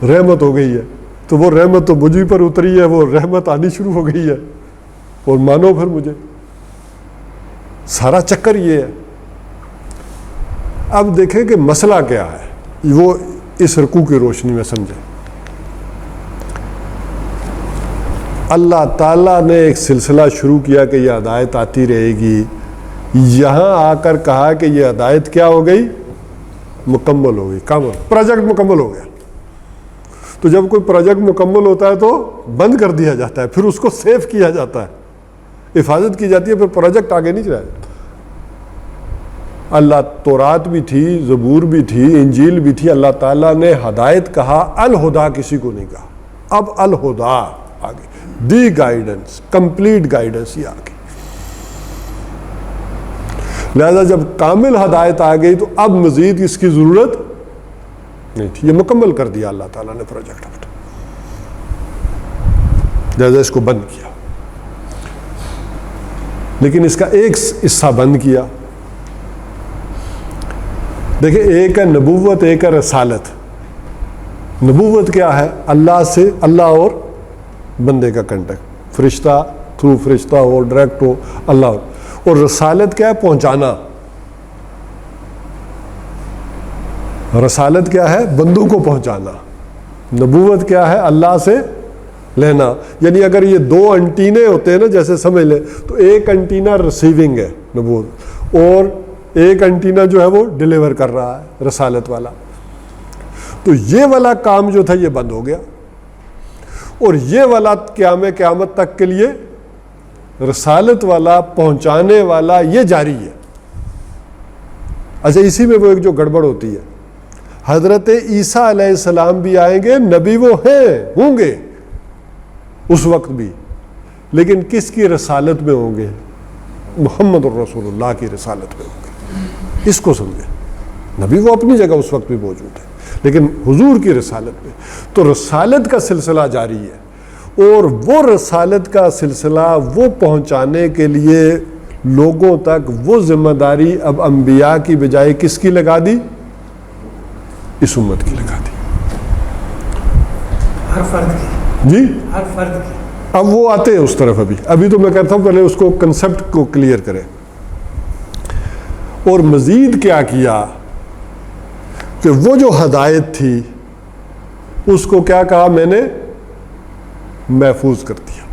رحمت ہو گئی ہے، تو وہ رحمت تو مجھ پر اتری ہے، وہ رحمت آنی شروع ہو گئی ہے، اور مانو پھر مجھے. سارا چکر یہ ہے. اب دیکھیں کہ مسئلہ کیا ہے، وہ اس رکوع کی روشنی میں سمجھیں. اللہ تعالیٰ نے ایک سلسلہ شروع کیا کہ یہ ہدایت آتی رہے گی. یہاں آ کر کہا کہ یہ ہدایت کیا ہو گئی؟ مکمل ہو گئی، کامل، پروجیکٹ مکمل ہو گیا. تو جب کوئی پروجیکٹ مکمل ہوتا ہے تو بند کر دیا جاتا ہے، پھر اس کو سیو کیا جاتا ہے، حفاظت کی جاتی ہے، پھر پروجیکٹ آگے نہیں چلایا جاتا. اللہ تورات بھی تھی، زبور بھی تھی، انجیل بھی تھی. اللہ تعالیٰ نے ہدایت کہا، الہدا کسی کو نہیں کہا. اب الہدا آگے، دی گائیڈنس، کمپلیٹ گائیڈنس یہ آگے. لہذا جب کامل ہدایت آ گئی تو اب مزید اس کی ضرورت نہیں تھی، یہ مکمل کر دیا اللہ تعالیٰ نے پروجیکٹ اپنا، لہذا اس کو بند کیا. لیکن اس کا ایک حصہ بند کیا. دیکھیں، ایک ہے نبوت، ایک ہے رسالت. نبوت کیا ہے؟ اللہ سے، اللہ اور بندے کا کنٹیکٹ، فرشتہ تھرو فرشتہ ہو، ڈائریکٹ ہو اللہ ہو. اور رسالت کیا ہے؟ پہنچانا. رسالت کیا ہے؟ بندوں کو پہنچانا. نبوت کیا ہے؟ اللہ سے لینا. یعنی اگر یہ دو انٹینے ہوتے ہیں نا، جیسے سمجھ لیں تو ایک انٹینا ریسیونگ ہے نبوت، اور ایک انٹینا جو ہے وہ ڈیلیور کر رہا ہے رسالت والا. تو یہ والا کام جو تھا یہ بند ہو گیا، اور یہ والا قیامت تک کے لیے رسالت والا، پہنچانے والا، یہ جاری ہے. اچھا، اسی میں وہ ایک جو گڑبڑ ہوتی ہے، حضرت عیسیٰ علیہ السلام بھی آئیں گے، نبی وہ ہیں، ہوں گے اس وقت بھی، لیکن کس کی رسالت میں ہوں گے؟ محمد الرسول اللہ کی رسالت میں ہوں گے. اس کو سمجھیں. نبی وہ اپنی جگہ اس وقت بھی موجود ہے، لیکن حضور کی رسالت میں. تو رسالت کا سلسلہ جاری ہے، اور وہ رسالت کا سلسلہ وہ پہنچانے کے لیے لوگوں تک وہ ذمہ داری اب انبیاء کی بجائے کس کی لگا دی؟ اس امت کی لگا دی. ہر فرد کی. جی، ہر فرد کی. اب وہ آتے ہیں اس طرف. ابھی تو میں کہتا ہوں پہلے اس کو کنسپٹ کو کلیئر کریں. اور مزید کیا کیا کہ وہ جو ہدایت تھی اس کو کیا کہا؟ میں نے محفوظ کر دیا.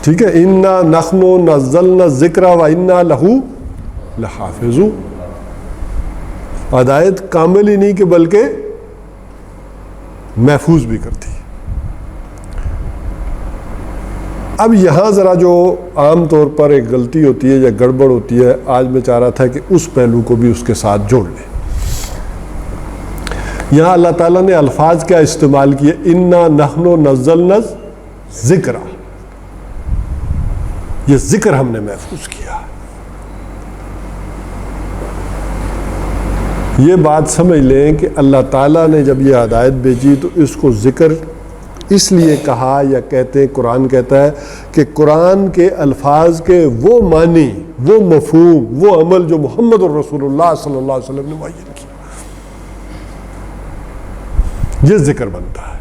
ٹھیک ہے، انا نحن نزلنا الذکر و انا لہ لحافظون. ہدایت کامل ہی نہیں کہ بلکہ محفوظ بھی کرتی. اب یہاں ذرا جو عام طور پر ایک غلطی ہوتی ہے یا گڑبڑ ہوتی ہے، آج میں چاہ رہا تھا کہ اس پہلو کو بھی اس کے ساتھ جوڑ لیں. یہاں اللہ تعالیٰ نے الفاظ کیا استعمال کیے؟ انا نحن نزلنا الذکر. یہ ذکر ہم نے محفوظ کیا. یہ بات سمجھ لیں کہ اللہ تعالیٰ نے جب یہ ہدایت بھیجی تو اس کو ذکر اس لیے کہا، یا کہتے ہیں قرآن کہتا ہے کہ قرآن کے الفاظ کے وہ معنی، وہ مفہوم، وہ عمل جو محمد الرسول اللہ صلی اللہ علیہ وسلم نے معین کیا، یہ ذکر بنتا ہے.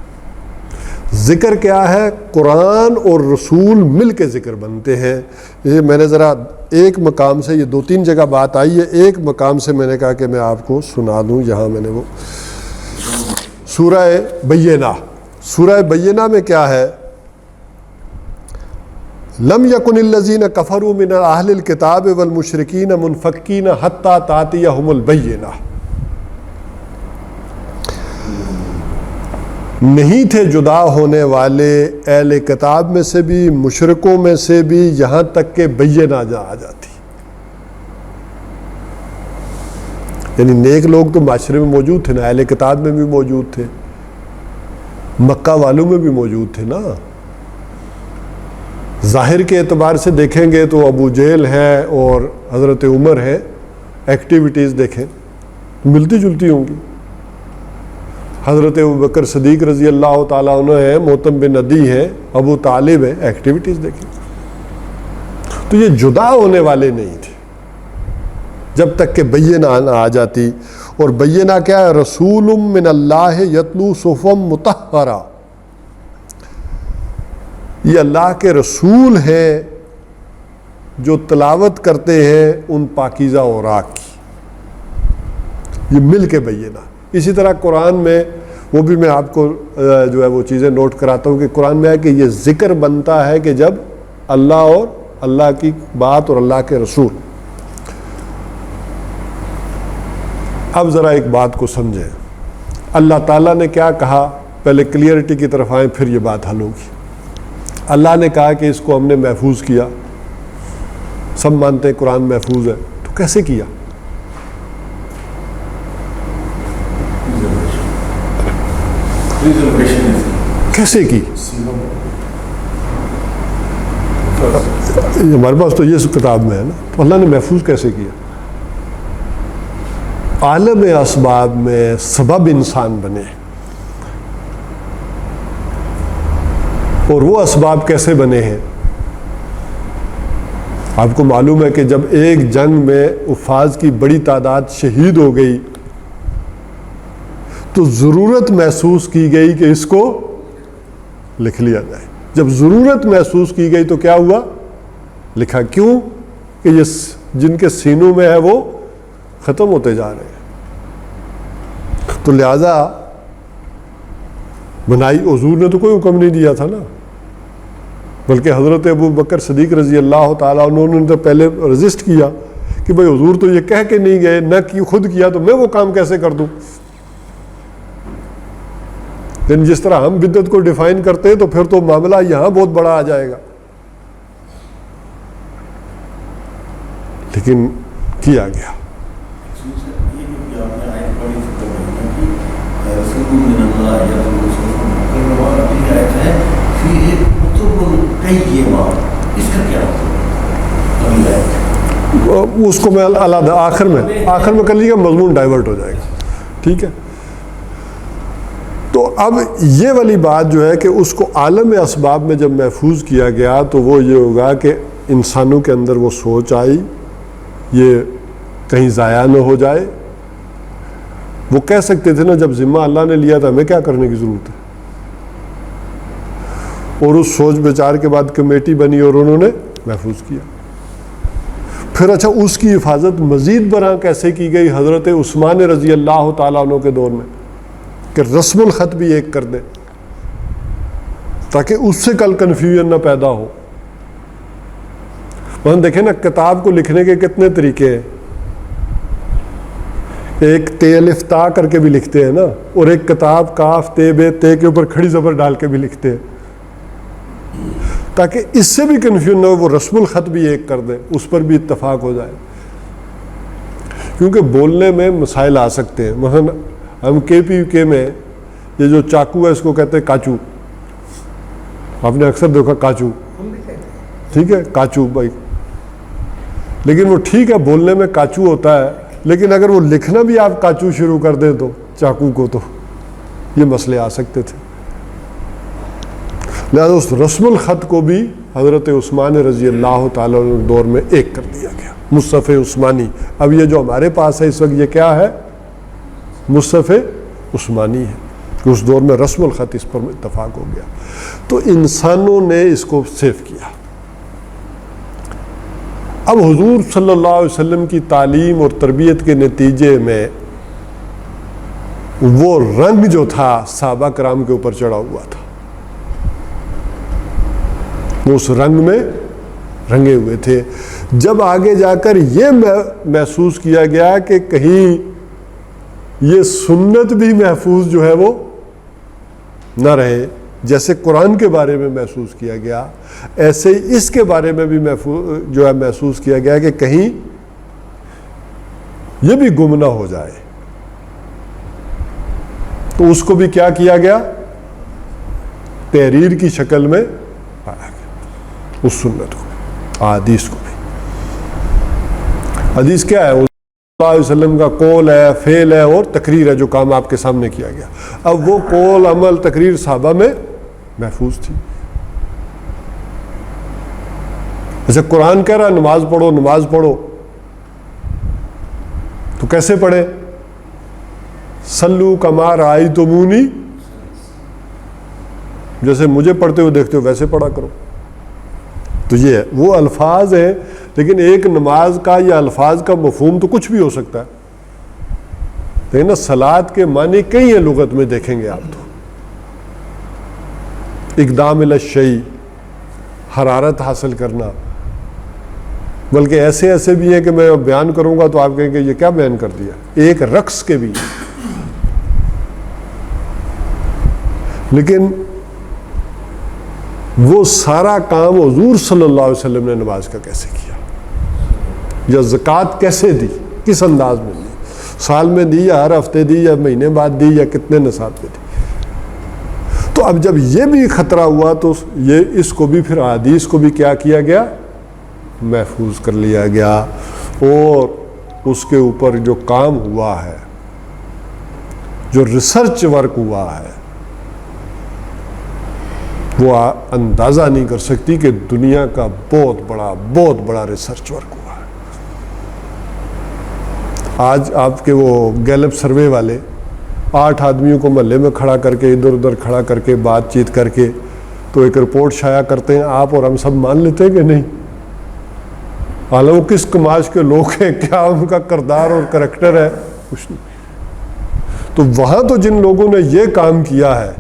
ذکر کیا ہے؟ قرآن اور رسول مل کے ذکر بنتے ہیں. یہ میں نے ذرا ایک مقام سے، یہ 2-3 جگہ بات آئی ہے، ایک مقام سے میں نے کہا کہ میں آپ کو سنا دوں. یہاں میں نے وہ سورہ بینہ، سورہ بینہ میں کیا ہے؟ لم یکن الذین کفروا من اہل الکتاب والمشرکین منفکین حتی تأتیہم البینہ. نہیں تھے جدا ہونے والے اہل کتاب میں سے بھی، مشرکوں میں سے بھی، یہاں تک کہ بینہ آ جاتی. یعنی نیک لوگ تو معاشرے میں موجود تھے نا، اہل کتاب میں بھی موجود تھے، مکہ والوں میں بھی موجود تھے نا. ظاہر کے اعتبار سے دیکھیں گے تو ابو جہل ہے اور حضرت عمر ہے، ایکٹیویٹیز دیکھیں ملتی جلتی ہوں گی. حضرت ابوبکر صدیق رضی اللہ تعالیٰ عنہ ہے، موتم بن عدی ہے، ابو طالب ہے، ایکٹیویٹیز دیکھیں. تو یہ جدا ہونے والے نہیں تھے جب تک کہ بینہ نہ آ جاتی. اور بینہ کیا ہے؟ رسول من اللہ یتلو صحفا مطہرہ، یہ اللہ کے رسول ہیں جو تلاوت کرتے ہیں ان پاکیزہ اوراق کی. یہ مل کے بینہ. اسی طرح قرآن میں وہ بھی میں آپ کو جو ہے وہ چیزیں نوٹ کراتا ہوں کہ قرآن میں ہے کہ یہ ذکر بنتا ہے کہ جب اللہ اور اللہ کی بات اور اللہ کے رسول. اب ذرا ایک بات کو سمجھیں، اللہ تعالیٰ نے کیا کہا، پہلے کلیئرٹی کی طرف آئیں پھر یہ بات حل ہوگی. اللہ نے کہا کہ اس کو ہم نے محفوظ کیا، سب مانتے ہیں قرآن محفوظ ہے، تو کیسے کیا؟ کیسے کی؟ ہمارے پاس تو یہ کتاب میں ہے نا. تو اللہ نے محفوظ کیسے کیا؟ عالم اسباب میں سبب انسان بنے، اور وہ اسباب کیسے بنے ہیں؟ آپ کو معلوم ہے کہ جب ایک جنگ میں حفاظ کی بڑی تعداد شہید ہو گئی تو ضرورت محسوس کی گئی کہ اس کو لکھ لیا جائے. جب ضرورت محسوس کی گئی تو کیا ہوا؟ لکھا. کیوں؟ کہ یہ جن کے سینوں میں ہے وہ ختم ہوتے جا رہے ہیں. تو لہذا بنائی. حضور نے تو کوئی حکم نہیں دیا تھا نا، بلکہ حضرت ابو بکر صدیق رضی اللہ تعالیٰ انہوں نے تو پہلے رجسٹ کیا کہ بھائی حضور تو یہ کہہ کے نہیں گئے، نہ کہ خود کیا تو میں وہ کام کیسے کر دوں. لیکن جس طرح ہم بدعت کو ڈیفائن کرتے ہیں تو پھر تو معاملہ یہاں بہت بڑا آ جائے گا. لیکن کیا گیا. اس کو میں علیحدہ آخر میں کر لیجیے گا، مضمون ڈائیورٹ ہو جائے گا. ٹھیک ہے. تو اب یہ والی بات جو ہے کہ اس کو عالم اسباب میں جب محفوظ کیا گیا تو وہ یہ ہوگا کہ انسانوں کے اندر وہ سوچ آئی، یہ کہیں ضائع نہ ہو جائے. وہ کہہ سکتے تھے نا جب ذمہ اللہ نے لیا تھا ہمیں کیا کرنے کی ضرورت ہے. اور اس سوچ بچار کے بعد کمیٹی بنی اور انہوں نے محفوظ کیا. پھر اچھا اس کی حفاظت مزید برآں کیسے کی گئی؟ حضرت عثمان رضی اللہ تعالیٰ عنہ کے دور میں کہ رسم الخط بھی ایک کر دیں تاکہ اس سے کل کنفیوژن نہ پیدا ہو. مثلا دیکھیں نا کتاب کو لکھنے کے کتنے طریقے ہیں. ایک تے الف تا کر کے بھی لکھتے ہیں نا، اور ایک کتاب کاف تے بے تے کے اوپر کھڑی زبر ڈال کے بھی لکھتے ہیں تاکہ اس سے بھی کنفیوژن نہ ہو. وہ رسم الخط بھی ایک کر دیں، اس پر بھی اتفاق ہو جائے. کیونکہ بولنے میں مسائل آ سکتے ہیں. مثلا ہم کے پی کے میں یہ جو چاقو ہے اس کو کہتے ہیں کاچو. آپ نے اکثر دیکھا کاچو، ٹھیک ہے کاچو بھائی. لیکن وہ ٹھیک ہے بولنے میں کاچو ہوتا ہے، لیکن اگر وہ لکھنا بھی آپ کاچو شروع کر دیں تو چاقو کو، تو یہ مسئلے آ سکتے تھے. لہذا اس رسم الخط کو بھی حضرت عثمان رضی اللہ تعالیٰ عنہ دور میں ایک کر دیا گیا، مصحف عثمانی. اب یہ جو ہمارے پاس ہے اس وقت یہ کیا ہے؟ مصحف عثمانی ہے. اس دور میں رسم الخط اس پر اتفاق ہو گیا. تو انسانوں نے اس کو سیو کیا. اب حضور صلی اللہ علیہ وسلم کی تعلیم اور تربیت کے نتیجے میں وہ رنگ جو تھا صحابہ کرام کے اوپر چڑھا ہوا تھا، وہ اس رنگ میں رنگے ہوئے تھے. جب آگے جا کر یہ محسوس کیا گیا کہ کہیں یہ سنت بھی محفوظ جو ہے وہ نہ رہے، جیسے قرآن کے بارے میں محسوس کیا گیا ایسے ہی اس کے بارے میں بھی محسوس کیا گیا کہ کہیں یہ بھی گم نہ ہو جائے. تو اس کو بھی کیا کیا گیا؟ تحریر کی شکل میں پایا گیا، اس سنت کو، حدیث کو بھی. حدیث کیا ہے؟ اللہ علیہ وسلم کا قول ہے، فعل ہے اور تقریر ہے جو کام آپ کے سامنے کیا گیا. اب وہ قول، عمل، تقریر صحابہ میں محفوظ تھی. جیسے قرآن کہہ رہا ہے نماز پڑھو نماز پڑھو، تو کیسے پڑھے؟ سلو کما رأیتمونی، جیسے مجھے پڑھتے ہوئے دیکھتے ہو ویسے پڑھا کرو. تو یہ ہے، وہ الفاظ ہیں، لیکن ایک نماز کا یا الفاظ کا مفہوم تو کچھ بھی ہو سکتا ہے. لیکن نا صلاۃ کے معنی کئی ہیں لغت میں، دیکھیں گے آپ تو. اقدام الی الشیء، حرارت حاصل کرنا، بلکہ ایسے ایسے بھی ہیں کہ میں بیان کروں گا تو آپ کہیں گے یہ کیا بیان کر دیا. ایک رقص کے بھی، لیکن وہ سارا کام حضور صلی اللہ علیہ وسلم نے نماز کا کیسے کیا، یا زکوٰۃ کیسے دی، کس انداز میں دی، سال میں دی یا ہر ہفتے دی یا مہینے بعد دی یا کتنے نصاب پہ دی. تو اب جب یہ بھی خطرہ ہوا تو یہ اس کو بھی پھر احادیث کو بھی کیا کیا گیا، محفوظ کر لیا گیا. اور اس کے اوپر جو کام ہوا ہے، جو ریسرچ ورک ہوا ہے، وہ اندازہ نہیں کر سکتی کہ دنیا کا بہت بڑا ریسرچ ورک ہوا ہے. آج آپ کے وہ گیلپ سروے والے 8 آدمیوں کو محلے میں کھڑا کر کے، ادھر ادھر کھڑا کر کے، بات چیت کر کے تو ایک رپورٹ شائع کرتے ہیں. آپ اور ہم سب مان لیتے ہیں کہ نہیں؟ حالانکہ وہ کس کماش کے لوگ ہیں، کیا ان کا کردار اور کریکٹر ہے، کچھ نہیں. تو وہاں تو جن لوگوں نے یہ کام کیا ہے،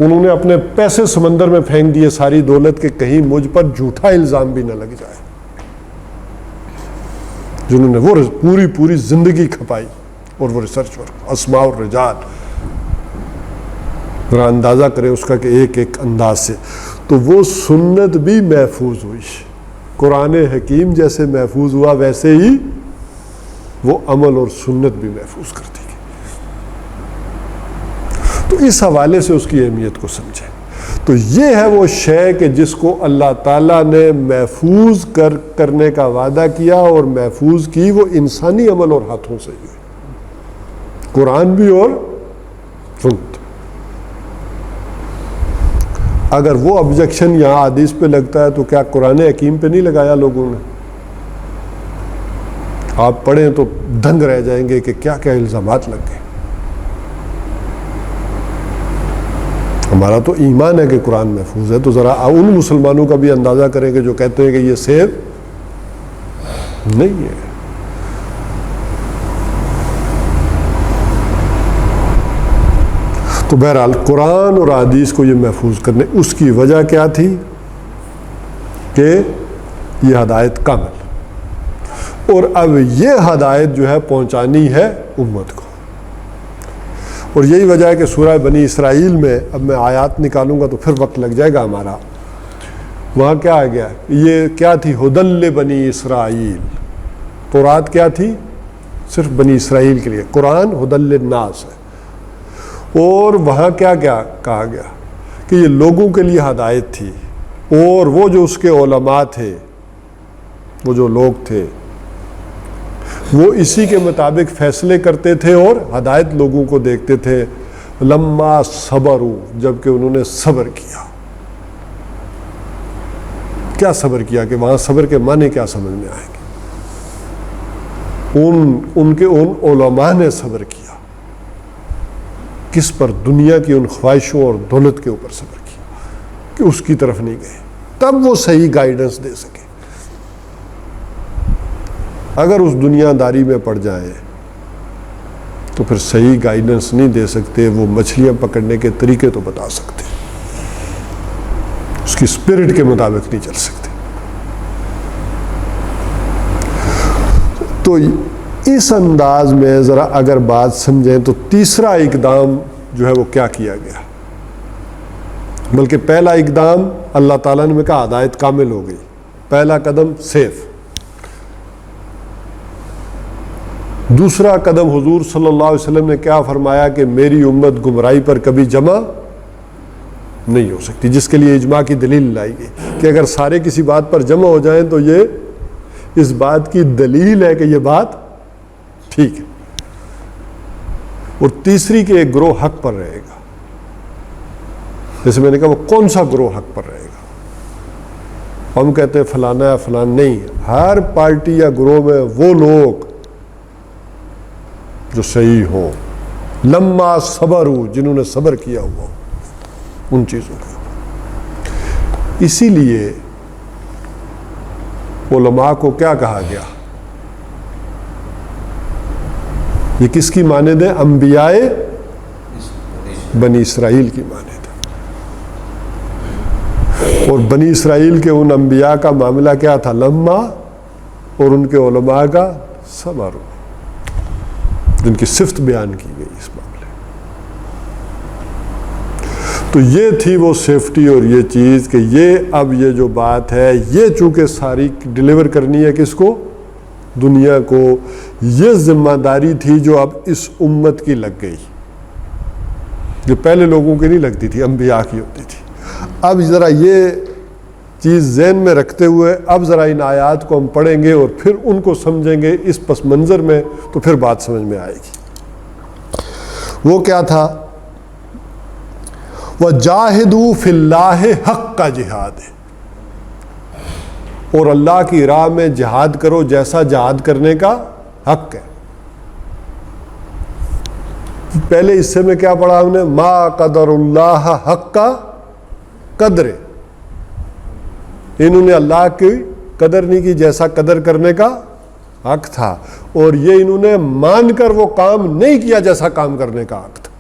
انہوں نے اپنے پیسے سمندر میں پھینک دیے ساری دولت کے، کہیں مجھ پر جھوٹا الزام بھی نہ لگ جائے. جنہوں نے وہ پوری زندگی کھپائی اور وہ ریسرچ ورک، اسماء الرجال، ذرا اندازہ کریں اس کا کہ ایک ایک انداز سے. تو وہ سنت بھی محفوظ ہوئی، قرآن حکیم جیسے محفوظ ہوا ویسے ہی وہ عمل اور سنت بھی محفوظ کر دی گئی. تو اس حوالے سے اس کی اہمیت کو سمجھیں. تو یہ ہے وہ شے کہ جس کو اللہ تعالیٰ نے محفوظ کرنے کا وعدہ کیا، اور محفوظ کی وہ انسانی عمل اور ہاتھوں سے ہی، قرآن بھی اور سنت. اگر وہ آبجیکشن یہاں حدیث پہ لگتا ہے تو کیا قرآن حکیم پہ نہیں لگایا لوگوں نے؟ آپ پڑھیں تو دنگ رہ جائیں گے کہ کیا کیا الزامات لگ گئے. ہمارا تو ایمان ہے کہ قرآن محفوظ ہے، تو ذرا ان مسلمانوں کا بھی اندازہ کریں کہ جو کہتے ہیں کہ یہ سیف نہیں ہے. تو بہرحال قرآن اور حدیث کو یہ محفوظ کرنے، اس کی وجہ کیا تھی کہ یہ ہدایت کامل، اور اب یہ ہدایت جو ہے پہنچانی ہے امت کو. اور یہی وجہ ہے کہ سورہ بنی اسرائیل میں، اب میں آیات نکالوں گا تو پھر وقت لگ جائے گا ہمارا، وہاں کیا آ گیا، یہ کیا تھی، ہدل بنی اسرائیل. تورات کیا تھی، صرف بنی اسرائیل کے لیے، قرآن ہدل الناس ہے. اور وہاں کیا کیا کہا گیا کہ یہ لوگوں کے لیے ہدایت تھی، اور وہ جو اس کے علماء تھے، وہ جو لوگ تھے، وہ اسی کے مطابق فیصلے کرتے تھے اور ہدایت لوگوں کو دیکھتے تھے. لما صبروا، جب کہ انہوں نے صبر کیا. کیا صبر کیا، کہ وہاں صبر کے معنی کیا سمجھ میں آئیں گے. ان علماء نے صبر کیا. کس پر؟ دنیا کی ان خواہشوں اور دولت کے اوپر صبر کیا کہ اس کی طرف نہیں گئے، تب وہ صحیح گائیڈنس دے سکے. اگر اس دنیا داری میں پڑ جائیں تو پھر صحیح گائیڈنس نہیں دے سکتے. وہ مچھلیاں پکڑنے کے طریقے تو بتا سکتے، اس کی اسپرٹ کے مطابق نہیں چل سکتے. تو اس انداز میں ذرا اگر بات سمجھیں تو تیسرا اقدام جو ہے وہ کیا کیا گیا، بلکہ پہلا اقدام اللہ تعالیٰ نے کہا ہدایت کامل ہو گئی، پہلا قدم سیف. دوسرا قدم حضور صلی اللہ علیہ وسلم نے کیا فرمایا کہ میری امت گمراہی پر کبھی جمع نہیں ہو سکتی، جس کے لیے اجماع کی دلیل لائی گئی کہ اگر سارے کسی بات پر جمع ہو جائیں تو یہ اس بات کی دلیل ہے کہ یہ بات ٹھیک ہے. اور تیسری کہ ایک گروہ حق پر رہے گا. جیسے میں نے کہا وہ کون سا گروہ حق پر رہے گا؟ ہم کہتے ہیں فلانا ہے فلان نہیں. ہر پارٹی یا گروہ میں وہ لوگ جو صحیح ہوں، لما صبر ہو، جنہوں نے صبر کیا ہوا ہو ان چیزوں کے اوپر. اسی لیے علماء کو کیا کہا گیا؟ یہ کس کی مانند ہے؟ انبیاء بنی اسرائیل کی مانند ہے. اور بنی اسرائیل کے ان انبیاء کا معاملہ کیا تھا؟ لما. اور ان کے علماء کا صبر، جن کی صفت بیان کی گئی اس معاملے. تو یہ تھی وہ سیفٹی اور یہ چیز کہ یہ اب یہ جو بات ہے یہ چونکہ ساری ڈیلیور کرنی ہے کس کو؟ دنیا کو. یہ ذمہ داری تھی جو اب اس امت کی لگ گئی، جو پہلے لوگوں کی نہیں لگتی تھی، انبیاء کی ہوتی تھی. اب ذرا یہ چیز ذہن میں رکھتے ہوئے اب ذرا ان آیات کو ہم پڑھیں گے اور پھر ان کو سمجھیں گے اس پس منظر میں، تو پھر بات سمجھ میں آئے گی. وہ کیا تھا؟ وَجَاهِدُوا فِي اللَّهِ حَقَّ جِهَادِ، اور اللہ کی راہ میں جہاد کرو جیسا جہاد کرنے کا حق ہے. پہلے حصے میں کیا پڑھا ہم نے؟ ما قدر اللہ حق قدر. انہوں نے اللہ کی قدر نہیں کی جیسا قدر کرنے کا حق تھا، اور یہ انہوں نے مان کر وہ کام نہیں کیا جیسا کام کرنے کا حق تھا.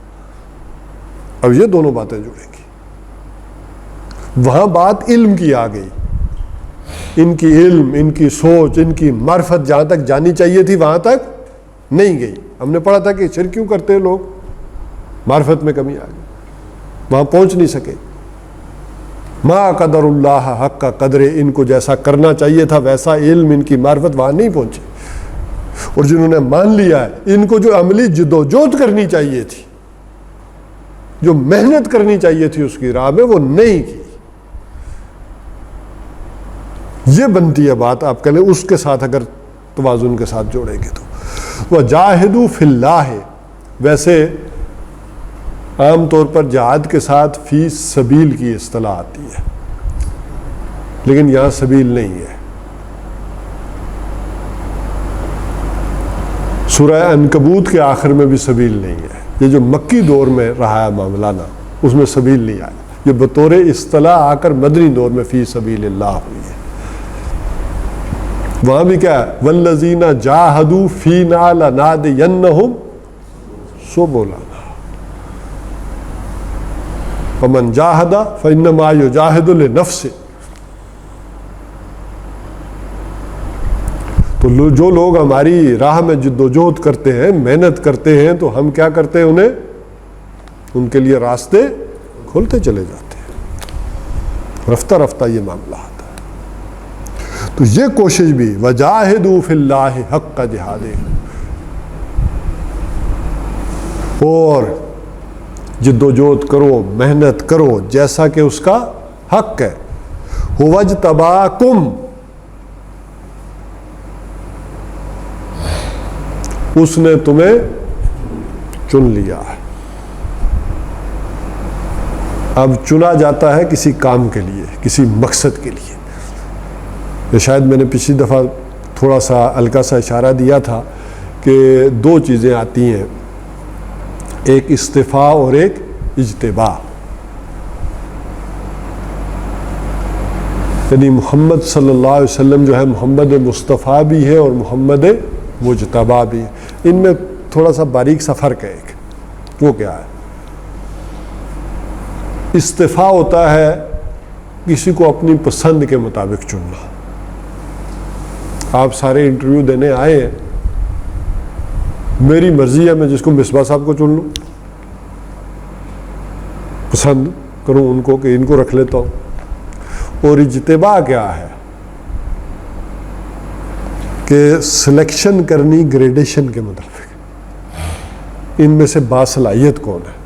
اب یہ دونوں باتیں جڑیں گی. وہاں بات علم کی آ گئی. ان کی علم، ان کی سوچ، ان کی معرفت جہاں تک جانی چاہیے تھی وہاں تک نہیں گئی. ہم نے پڑھا تھا کہ شرک کیوں کرتے ہیں لوگ؟ معرفت میں کمی آ گئی، وہاں پہنچ نہیں سکے. ما قدر اللہ حق کا قدر، ان کو جیسا کرنا چاہیے تھا ویسا علم، ان کی معرفت وہاں نہیں پہنچی. اور جنہوں نے مان لیا ہے، ان کو جو عملی جدوجہد کرنی چاہیے تھی، جو محنت کرنی چاہیے تھی اس کی راہ میں، وہ نہیں کی. یہ بنتی ہے بات. آپ کہہ لیں اس کے ساتھ اگر توازن کے ساتھ جوڑیں گے تو وَجَاهِدُوا فِي اللَّهِ، ویسے عام طور پر جہاد کے ساتھ فی سبیل کی اصطلاح آتی ہے، لیکن یہاں سبیل نہیں ہے. سورہ عنکبوت کے آخر میں بھی سبیل نہیں ہے. یہ جو مکی دور میں رہا ہے معاملہ نا، اس میں سبیل نہیں آیا. یہ بطور اصطلاح آ کر مدنی دور میں فی سبیل اللہ ہوئی ہے. وہاں بھی کیا ہے؟ والذین جاہدوا فینا لنہدینہم سبلنا ومن جاہد فانما یجاہد لنفسہ. تو جو لوگ ہماری راہ میں جدوجہد کرتے ہیں، محنت کرتے ہیں، تو ہم کیا کرتے ہیں؟ انہیں، ان کے لیے راستے کھولتے چلے جاتے ہیں. رفتہ رفتہ یہ معاملہ آتا ہے. تو یہ کوشش بھی وَجَاهِدُوا فِي اللَّهِ حَقَّ جِهَادِهِ، اور جدوجہد کرو، محنت کرو جیسا کہ اس کا حق ہے. هُوَ اجْتَبَاكُمْ، اس نے تمہیں چن لیا ہے. اب چنا جاتا ہے کسی کام کے لیے، کسی مقصد کے لیے. یہ شاید میں نے پچھلی دفعہ تھوڑا سا ہلکا سا اشارہ دیا تھا کہ دو چیزیں آتی ہیں، ایک استفاء اور ایک اجتباء. یعنی محمد صلی اللہ علیہ وسلم جو ہے محمد مصطفیٰ بھی ہے اور محمد مجتبیٰ بھی ہے. ان میں تھوڑا سا باریک سا فرق ہے. ایک وہ کیا ہے؟ استفاء ہوتا ہے کسی کو اپنی پسند کے مطابق چننا. آپ سارے انٹرویو دینے آئے ہیں، میری مرضی ہے میں جس کو مصباح صاحب کو چن لوں، پسند کروں ان کو کہ ان کو رکھ لیتا ہوں. اور اجتباء کیا ہے؟ کہ سلیکشن کرنی گریڈیشن کے مطابق، ان میں سے باصلاحیت کون ہے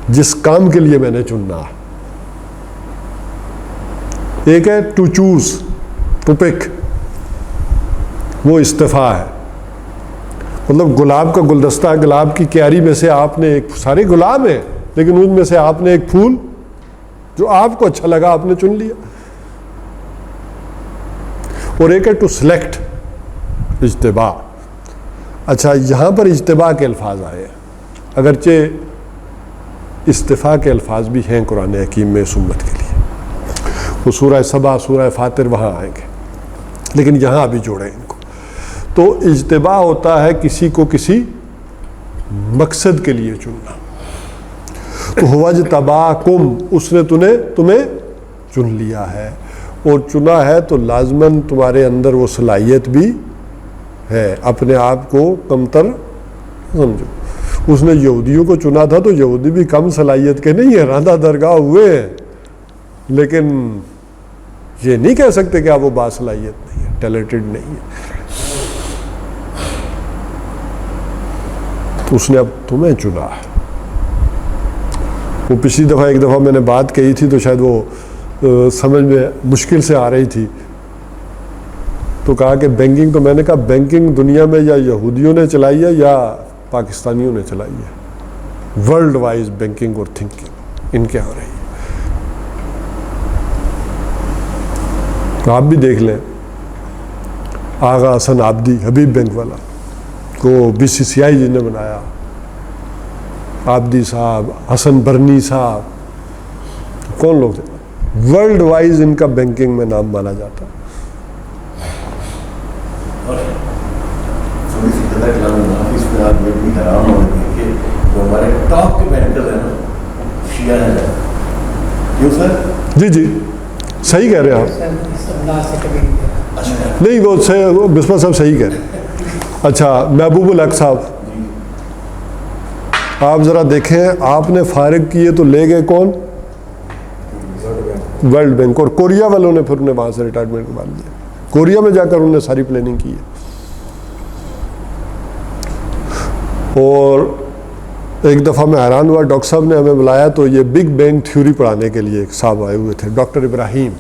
جس کام کے لیے میں نے چننا. ایک ہے ٹو چوز، ٹو پک، وہ استفا ہے. مطلب گلاب کا گلدستہ ہے, گلاب کی کیاری میں سے آپ نے ایک, سارے گلاب ہیں لیکن ان میں سے آپ نے ایک پھول جو آپ کو اچھا لگا آپ نے چن لیا. اور ایک ہے ٹو سلیکٹ, اجتباء. اچھا یہاں پر اجتباء کے الفاظ آئے ہیں, اگرچہ استفاء کے الفاظ بھی ہیں قرآن حکیم میں اس امت کے لیے, وہ سورہ سبا, سورہ فاطر وہاں آئیں گے, لیکن یہاں ابھی جوڑیں ان کو. تو اجتباء ہوتا ہے کسی کو کسی مقصد کے لیے چننا. تو ہوا اجتباکم, اس نے تمہیں چن لیا ہے, اور چنا ہے تو لازماً تمہارے اندر وہ صلاحیت بھی ہے, اپنے آپ کو کمتر سمجھو. اس نے یہودیوں کو چنا تھا تو یہودی بھی کم صلاحیت کے نہیں ہیں, راندہ درگاہ ہوئے ہیں, لیکن یہ نہیں کہہ سکتے کہ آپ وہ باصلاحیت نہیں ہے, ٹیلنٹڈ نہیں ہے. تو اس نے اب تمہیں چنا ہے. وہ پچھلی دفعہ ایک دفعہ میں نے بات کہی تھی تو شاید وہ سمجھ میں مشکل سے آ رہی تھی, تو کہا کہ بینکنگ, تو میں نے کہا بینکنگ دنیا میں یا یہودیوں نے چلائی ہے یا پاکستانیوں نے چلائی ہے. ورلڈ وائز بینکنگ اور تھنکنگ ان کے ہو رہی ہے. آپ بھی دیکھ لیں, آغا حسن عابدی حبیب بینک والا کو BCCI جی نے بنایا, عابدی صاحب, حسن برنی صاحب, کون لوگ تھے, ورلڈ وائز ان کا بینکنگ میں نام مانا جاتا. تھوڑی سی قدر کلام آفس میں آپ یہ بھی حیران ہو گئے کہ جو ہمارے ٹاپ کے بینکر ہیں نا شیعہ ہیں. کیوں سر؟ جی جی صحیح کہہ رہے ہیں آپ. نہیں وہ بسما صاحب صحیح کہہ رہے ہیں. اچھا محبوب الحق صاحب, آپ ذرا دیکھیں, آپ نے فارغ کیے تو لے گئے کون, ورلڈ بینک, اور کوریا والوں نے پھر انہیں وہاں سے ریٹائرمنٹ کے بعد لیا. کوریا میں جا کر انہوں نے ساری پلاننگ کی ہے. اور ایک دفعہ میں حیران ہوا, ڈاکٹر صاحب نے ہمیں بلایا تو یہ بگ بینگ تھیوری پڑھانے کے لیے ایک صاحب آئے ہوئے تھے, ڈاکٹر ابراہیم.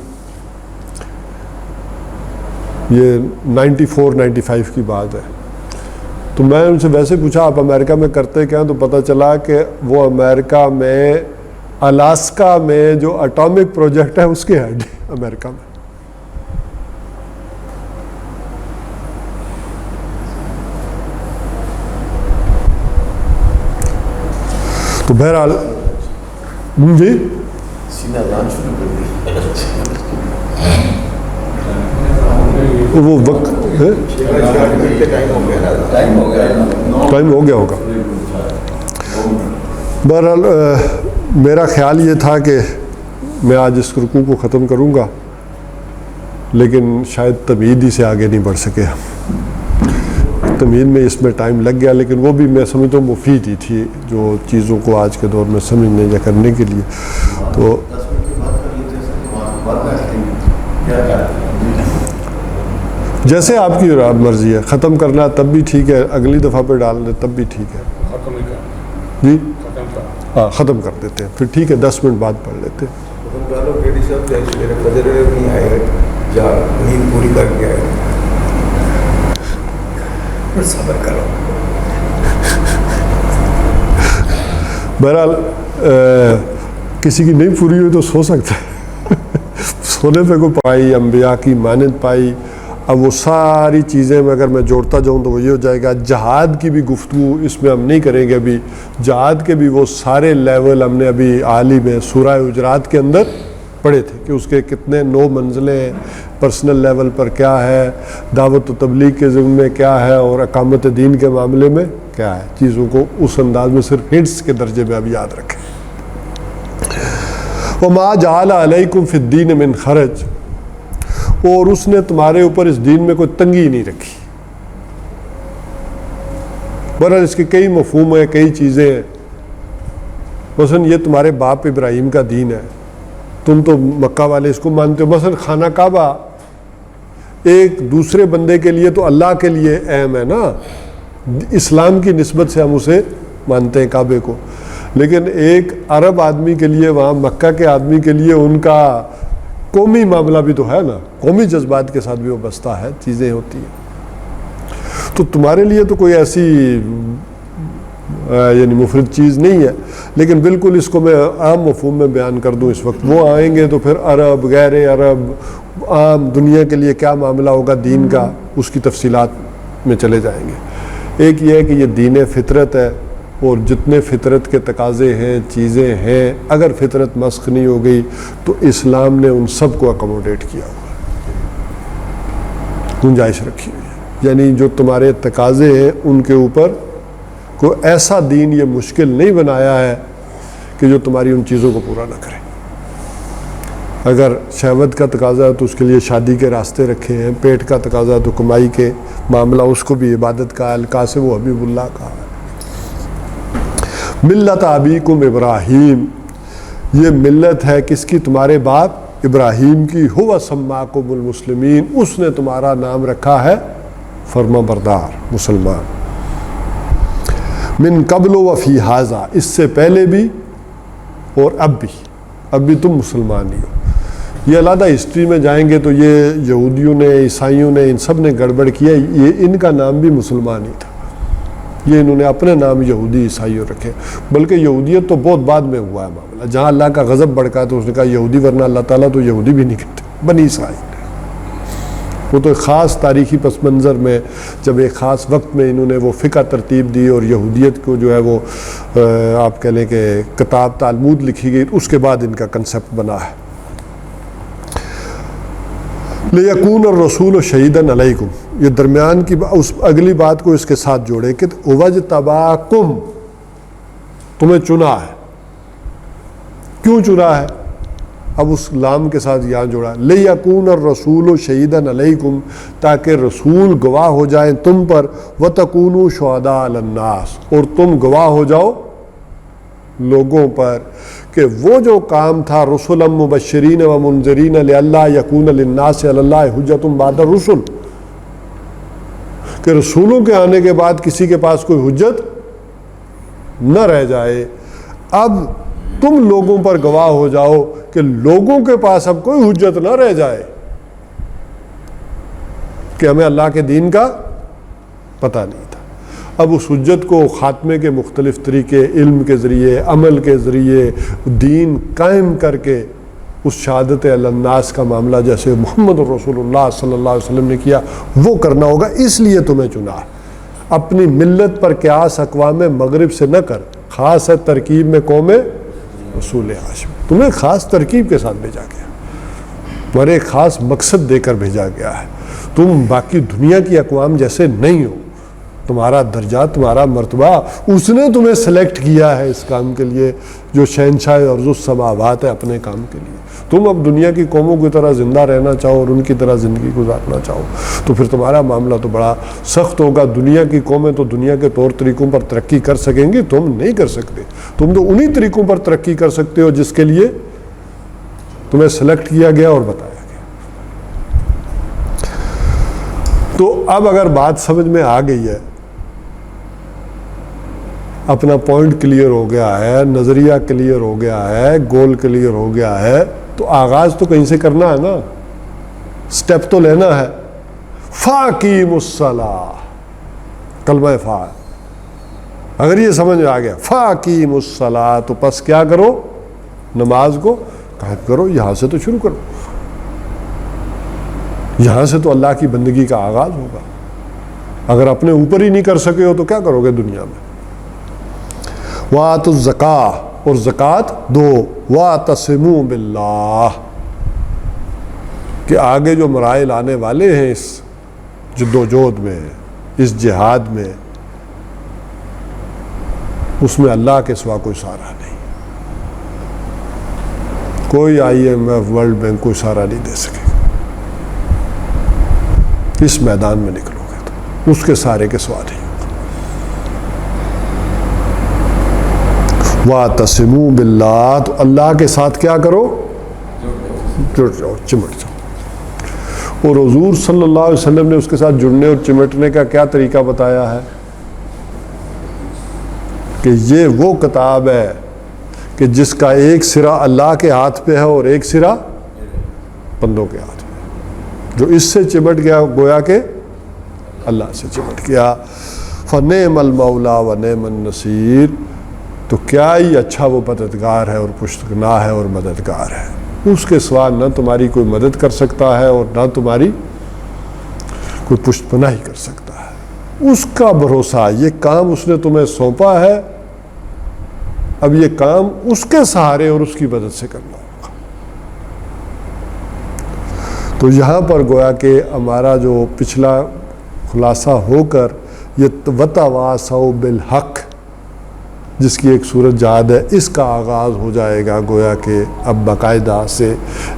یہ 94-95 کی بات ہے. تو میں ان سے ویسے پوچھا آپ امریکہ میں کرتے کیا, تو پتہ چلا کہ وہ امریکہ میں الاسکا میں جو اٹامک پروجیکٹ ہے اس کے ہیڈ امریکہ میں. تو بہرحال جی سینہ دان شروع کر دی. وہ وقت ٹائم ہو گیا ہوگا. بہرحال میرا خیال یہ تھا کہ میں آج اس رکوع کو ختم کروں گا, لیکن شاید تمہید ہی سے آگے نہیں بڑھ سکے. تمہید میں اس میں ٹائم لگ گیا, لیکن وہ بھی میں سمجھتا ہوں مفید ہی تھی جو چیزوں کو آج کے دور میں سمجھنے یا کرنے کے لیے. تو جیسے آپ کی مرضی ہے, ختم کرنا تب بھی ٹھیک ہے, اگلی دفعہ پہ ڈال دیں تب بھی ٹھیک ہے. جی ہاں ختم کر دیتے ہیں پھر, ٹھیک ہے 10 منٹ بعد پڑھ لیتے ہیں. نیند پوری کر کے آئے, صبر کرو. بہرحال کسی کی نہیں پوری ہوئی تو سو سکتا ہے. سونے پہ کو پائی, انبیاء کی مانند پائی. اب وہ ساری چیزیں میں اگر میں جوڑتا جاؤں تو وہ یہ ہو جائے گا. جہاد کی بھی گفتگو اس میں ہم نہیں کریں گے ابھی. جہاد کے بھی وہ سارے لیول ہم نے ابھی عالی میں سورہ حجرات کے اندر پڑھے تھے کہ اس کے کتنے 9 منزلیں ہیں, پرسنل لیول پر کیا ہے, دعوت و تبلیغ کے ضمن میں کیا ہے, اور اقامت دین کے معاملے میں کیا ہے. چیزوں کو اس انداز میں صرف ہنٹس کے درجے میں اب یاد رکھیں. وَمَا جَعَلَ عَلَيْكُمْ فِي الدِّينِ مِنْ خَرَجٍ, اور اس نے تمہارے اوپر اس دین میں کوئی تنگی نہیں رکھی. بہرحال اس کے کئی مفہوم ہیں, کئی چیزیں ہیں. مثلا یہ تمہارے باپ ابراہیم کا دین ہے, تم تو مکہ والے اس کو مانتے ہو. مثلا خانہ کعبہ ایک دوسرے بندے کے لیے تو اللہ کے لیے اہم ہے نا, اسلام کی نسبت سے ہم اسے مانتے ہیں کعبے کو, لیکن ایک عرب آدمی کے لیے, وہاں مکہ کے آدمی کے لیے ان کا قومی معاملہ بھی تو ہے نا, قومی جذبات کے ساتھ بھی وہ بستا ہے, چیزیں ہوتی ہیں. تو تمہارے لیے تو کوئی ایسی یعنی مفرد چیز نہیں ہے، لیکن بالکل اس کو میں عام مفہوم میں بیان کر دوں اس وقت. وہ آئیں گے تو پھر عرب غیر عرب عام دنیا کے لیے کیا معاملہ ہوگا دین کا، اس کی تفصیلات میں چلے جائیں گے. ایک یہ ہے کہ یہ دین فطرت ہے، اور جتنے فطرت کے تقاضے ہیں چیزیں ہیں، اگر فطرت مسخ نہیں ہو گئی تو اسلام نے ان سب کو اکوموڈیٹ کیا ہوا ہے، گنجائش رکھی ہوئی ہے. یعنی جو تمہارے تقاضے ہیں ان کے اوپر کوئی ایسا دین یہ مشکل نہیں بنایا ہے کہ جو تمہاری ان چیزوں کو پورا نہ کرے. اگر شہوت کا تقاضا ہے تو اس کے لیے شادی کے راستے رکھے ہیں، پیٹ کا تقاضا تو کمائی کے معاملہ، اس کو بھی عبادت کا القاسم و حبیب اللہ کا ہے. ملت ابیکم ابراہیم، یہ ملت ہے کس کی؟ تمہارے باپ ابراہیم کی. ہوا سماکم المسلمین، اس نے تمہارا نام رکھا ہے فرما بردار مسلمان. من قبل و فی ھذا، اس سے پہلے بھی اور اب بھی تم مسلمان ہی ہو. یہ علیحدہ ہسٹری میں جائیں گے تو یہ یہودیوں نے عیسائیوں نے ان سب نے گڑبڑ کیا. یہ ان کا نام بھی مسلمان ہی تھا، یہ انہوں نے اپنے نام یہودی عیسائیوں رکھے، بلکہ یہودیت تو بہت بعد میں ہوا ہے معاملہ. جہاں اللہ کا غضب بڑھکا ہے تو اس نے کہا یہودی، ورنہ اللہ تعالیٰ تو یہودی بھی نہیں کہتے، بنی اسرائیل. وہ تو ایک خاص تاریخی پس منظر میں جب ایک خاص وقت میں انہوں نے وہ فقہ ترتیب دی اور یہودیت کو جو ہے وہ آپ کہہ لیں کہ کتاب تالمود لکھی گئی، اس کے بعد ان کا کنسپٹ بنا ہے. لیکون الرسول شہیداً علیکم، یہ درمیان کی اس اگلی بات کو اس کے ساتھ جوڑے کہ وجتباکم، تمہیں چنا ہے. کیوں چنا ہے؟ اب اس لام کے ساتھ یہاں جوڑا لیکون الرسول شہیداً علیکم، تاکہ رسول گواہ ہو جائیں تم پر، وتکونوا شہداء علی الناس، اور تم گواہ ہو جاؤ لوگوں پر کہ وہ جو کام تھا رسلا مبشرین و منذرین لئلا یکون للناس علی اللہ حجۃ بعد الرسل، کہ رسولوں کے آنے کے بعد کسی کے پاس کوئی حجت نہ رہ جائے. اب تم لوگوں پر گواہ ہو جاؤ کہ لوگوں کے پاس اب کوئی حجت نہ رہ جائے کہ ہمیں اللہ کے دین کا پتہ نہیں تھا. اب اس حجت کو خاتمے کے مختلف طریقے، علم کے ذریعے، عمل کے ذریعے، دین قائم کر کے اس شہادت علی الناس کا معاملہ جیسے محمد رسول اللہ صلی اللہ علیہ وسلم نے کیا وہ کرنا ہوگا. اس لیے تمہیں چنا. اپنی ملت پر قیاس اقوام مغرب سے نہ کر، خاص ہے ترکیب میں قوم رسول ہاشم، تمہیں خاص ترکیب کے ساتھ بھیجا گیا، تمہارے ایک خاص مقصد دے کر بھیجا گیا ہے. تم باقی دنیا کی اقوام جیسے نہیں ہو، تمہارا درجہ، تمہارا مرتبہ اس نے تمہیں سلیکٹ کیا ہے اس کام کے لیے جو شہنشاہ ارض السماوات ہے اپنے کام کے لیے. تم اب دنیا کی قوموں کی طرح زندہ رہنا چاہو اور ان کی طرح زندگی گزارنا چاہو تو پھر تمہارا معاملہ تو بڑا سخت ہوگا. دنیا کی قومیں تو دنیا کے طور طریقوں پر ترقی کر سکیں گی، تم نہیں کر سکتے. تم تو انہی طریقوں پر ترقی کر سکتے ہو جس کے لیے تمہیں سلیکٹ کیا گیا اور بتایا گیا. تو اب اگر بات سمجھ میں آ گئی ہے، اپنا پوائنٹ کلیئر ہو گیا ہے، نظریہ کلیئر ہو گیا ہے، گول کلیئر ہو گیا ہے، تو آغاز تو کہیں سے کرنا ہے نا، سٹیپ تو لینا ہے. فاقیموا الصلاۃ، کلمہ فا، اگر یہ سمجھ میں آ گیا فاقیموا الصلاۃ تو پس کیا کرو؟ نماز کو قائم کرو. یہاں سے تو شروع کرو، یہاں سے تو اللہ کی بندگی کا آغاز ہوگا. اگر اپنے اوپر ہی نہیں کر سکے ہو تو کیا کرو گے دنیا میں؟ وَآتُوا الزَّکَاۃَ، اور زکوٰۃ دو. وَاعْتَصِمُوا بِاللَّهِ، کہ آگے جو مراحل آنے والے ہیں اس جدوجہد میں، اس جہاد میں، اس میں اللہ کے سوا کوئی سہارا نہیں. کوئی IMF، ورلڈ بینک کوئی سہارا نہیں دے سکے. اس میدان میں نکلو گے تو اس کے سہارے کے سوا نہیں. وَاعْتَصِمُوا بِاللَّهِ، تو اللہ کے ساتھ کیا کرو؟ جڑ جاؤ، چمٹ جاؤ. اور حضور صلی اللہ علیہ وسلم نے اس کے ساتھ جڑنے اور چمٹنے کا کیا طریقہ بتایا ہے کہ یہ وہ کتاب ہے کہ جس کا ایک سرا اللہ کے ہاتھ پہ ہے اور ایک سرا بندوں کے ہاتھ پہ. جو اس سے چمٹ گیا گویا کہ اللہ سے چمٹ گیا. فنعم المولا و نعم النصیر، تو کیا ہی اچھا وہ مددگار ہے اور پشتگنا ہے اور مددگار ہے. اس کے سوا نہ تمہاری کوئی مدد کر سکتا ہے اور نہ تمہاری کوئی پشت پناہی کر سکتا ہے. اس کا بھروسہ، یہ کام اس نے تمہیں سونپا ہے، اب یہ کام اس کے سہارے اور اس کی مدد سے کرنا ہوگا. تو یہاں پر گویا کہ ہمارا جو پچھلا خلاصہ ہو کر یہ وتواصوا بالحق جس کی ایک صورت جہاد ہے، اس کا آغاز ہو جائے گا. گویا کہ اب باقاعدہ سے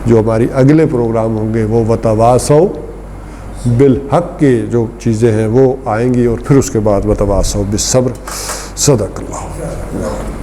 جو ہماری اگلے پروگرام ہوں گے وہ وتواصوا بالحق کے جو چیزیں ہیں وہ آئیں گی، اور پھر اس کے بعد وتواصوا بالصبر. صدق اللہ.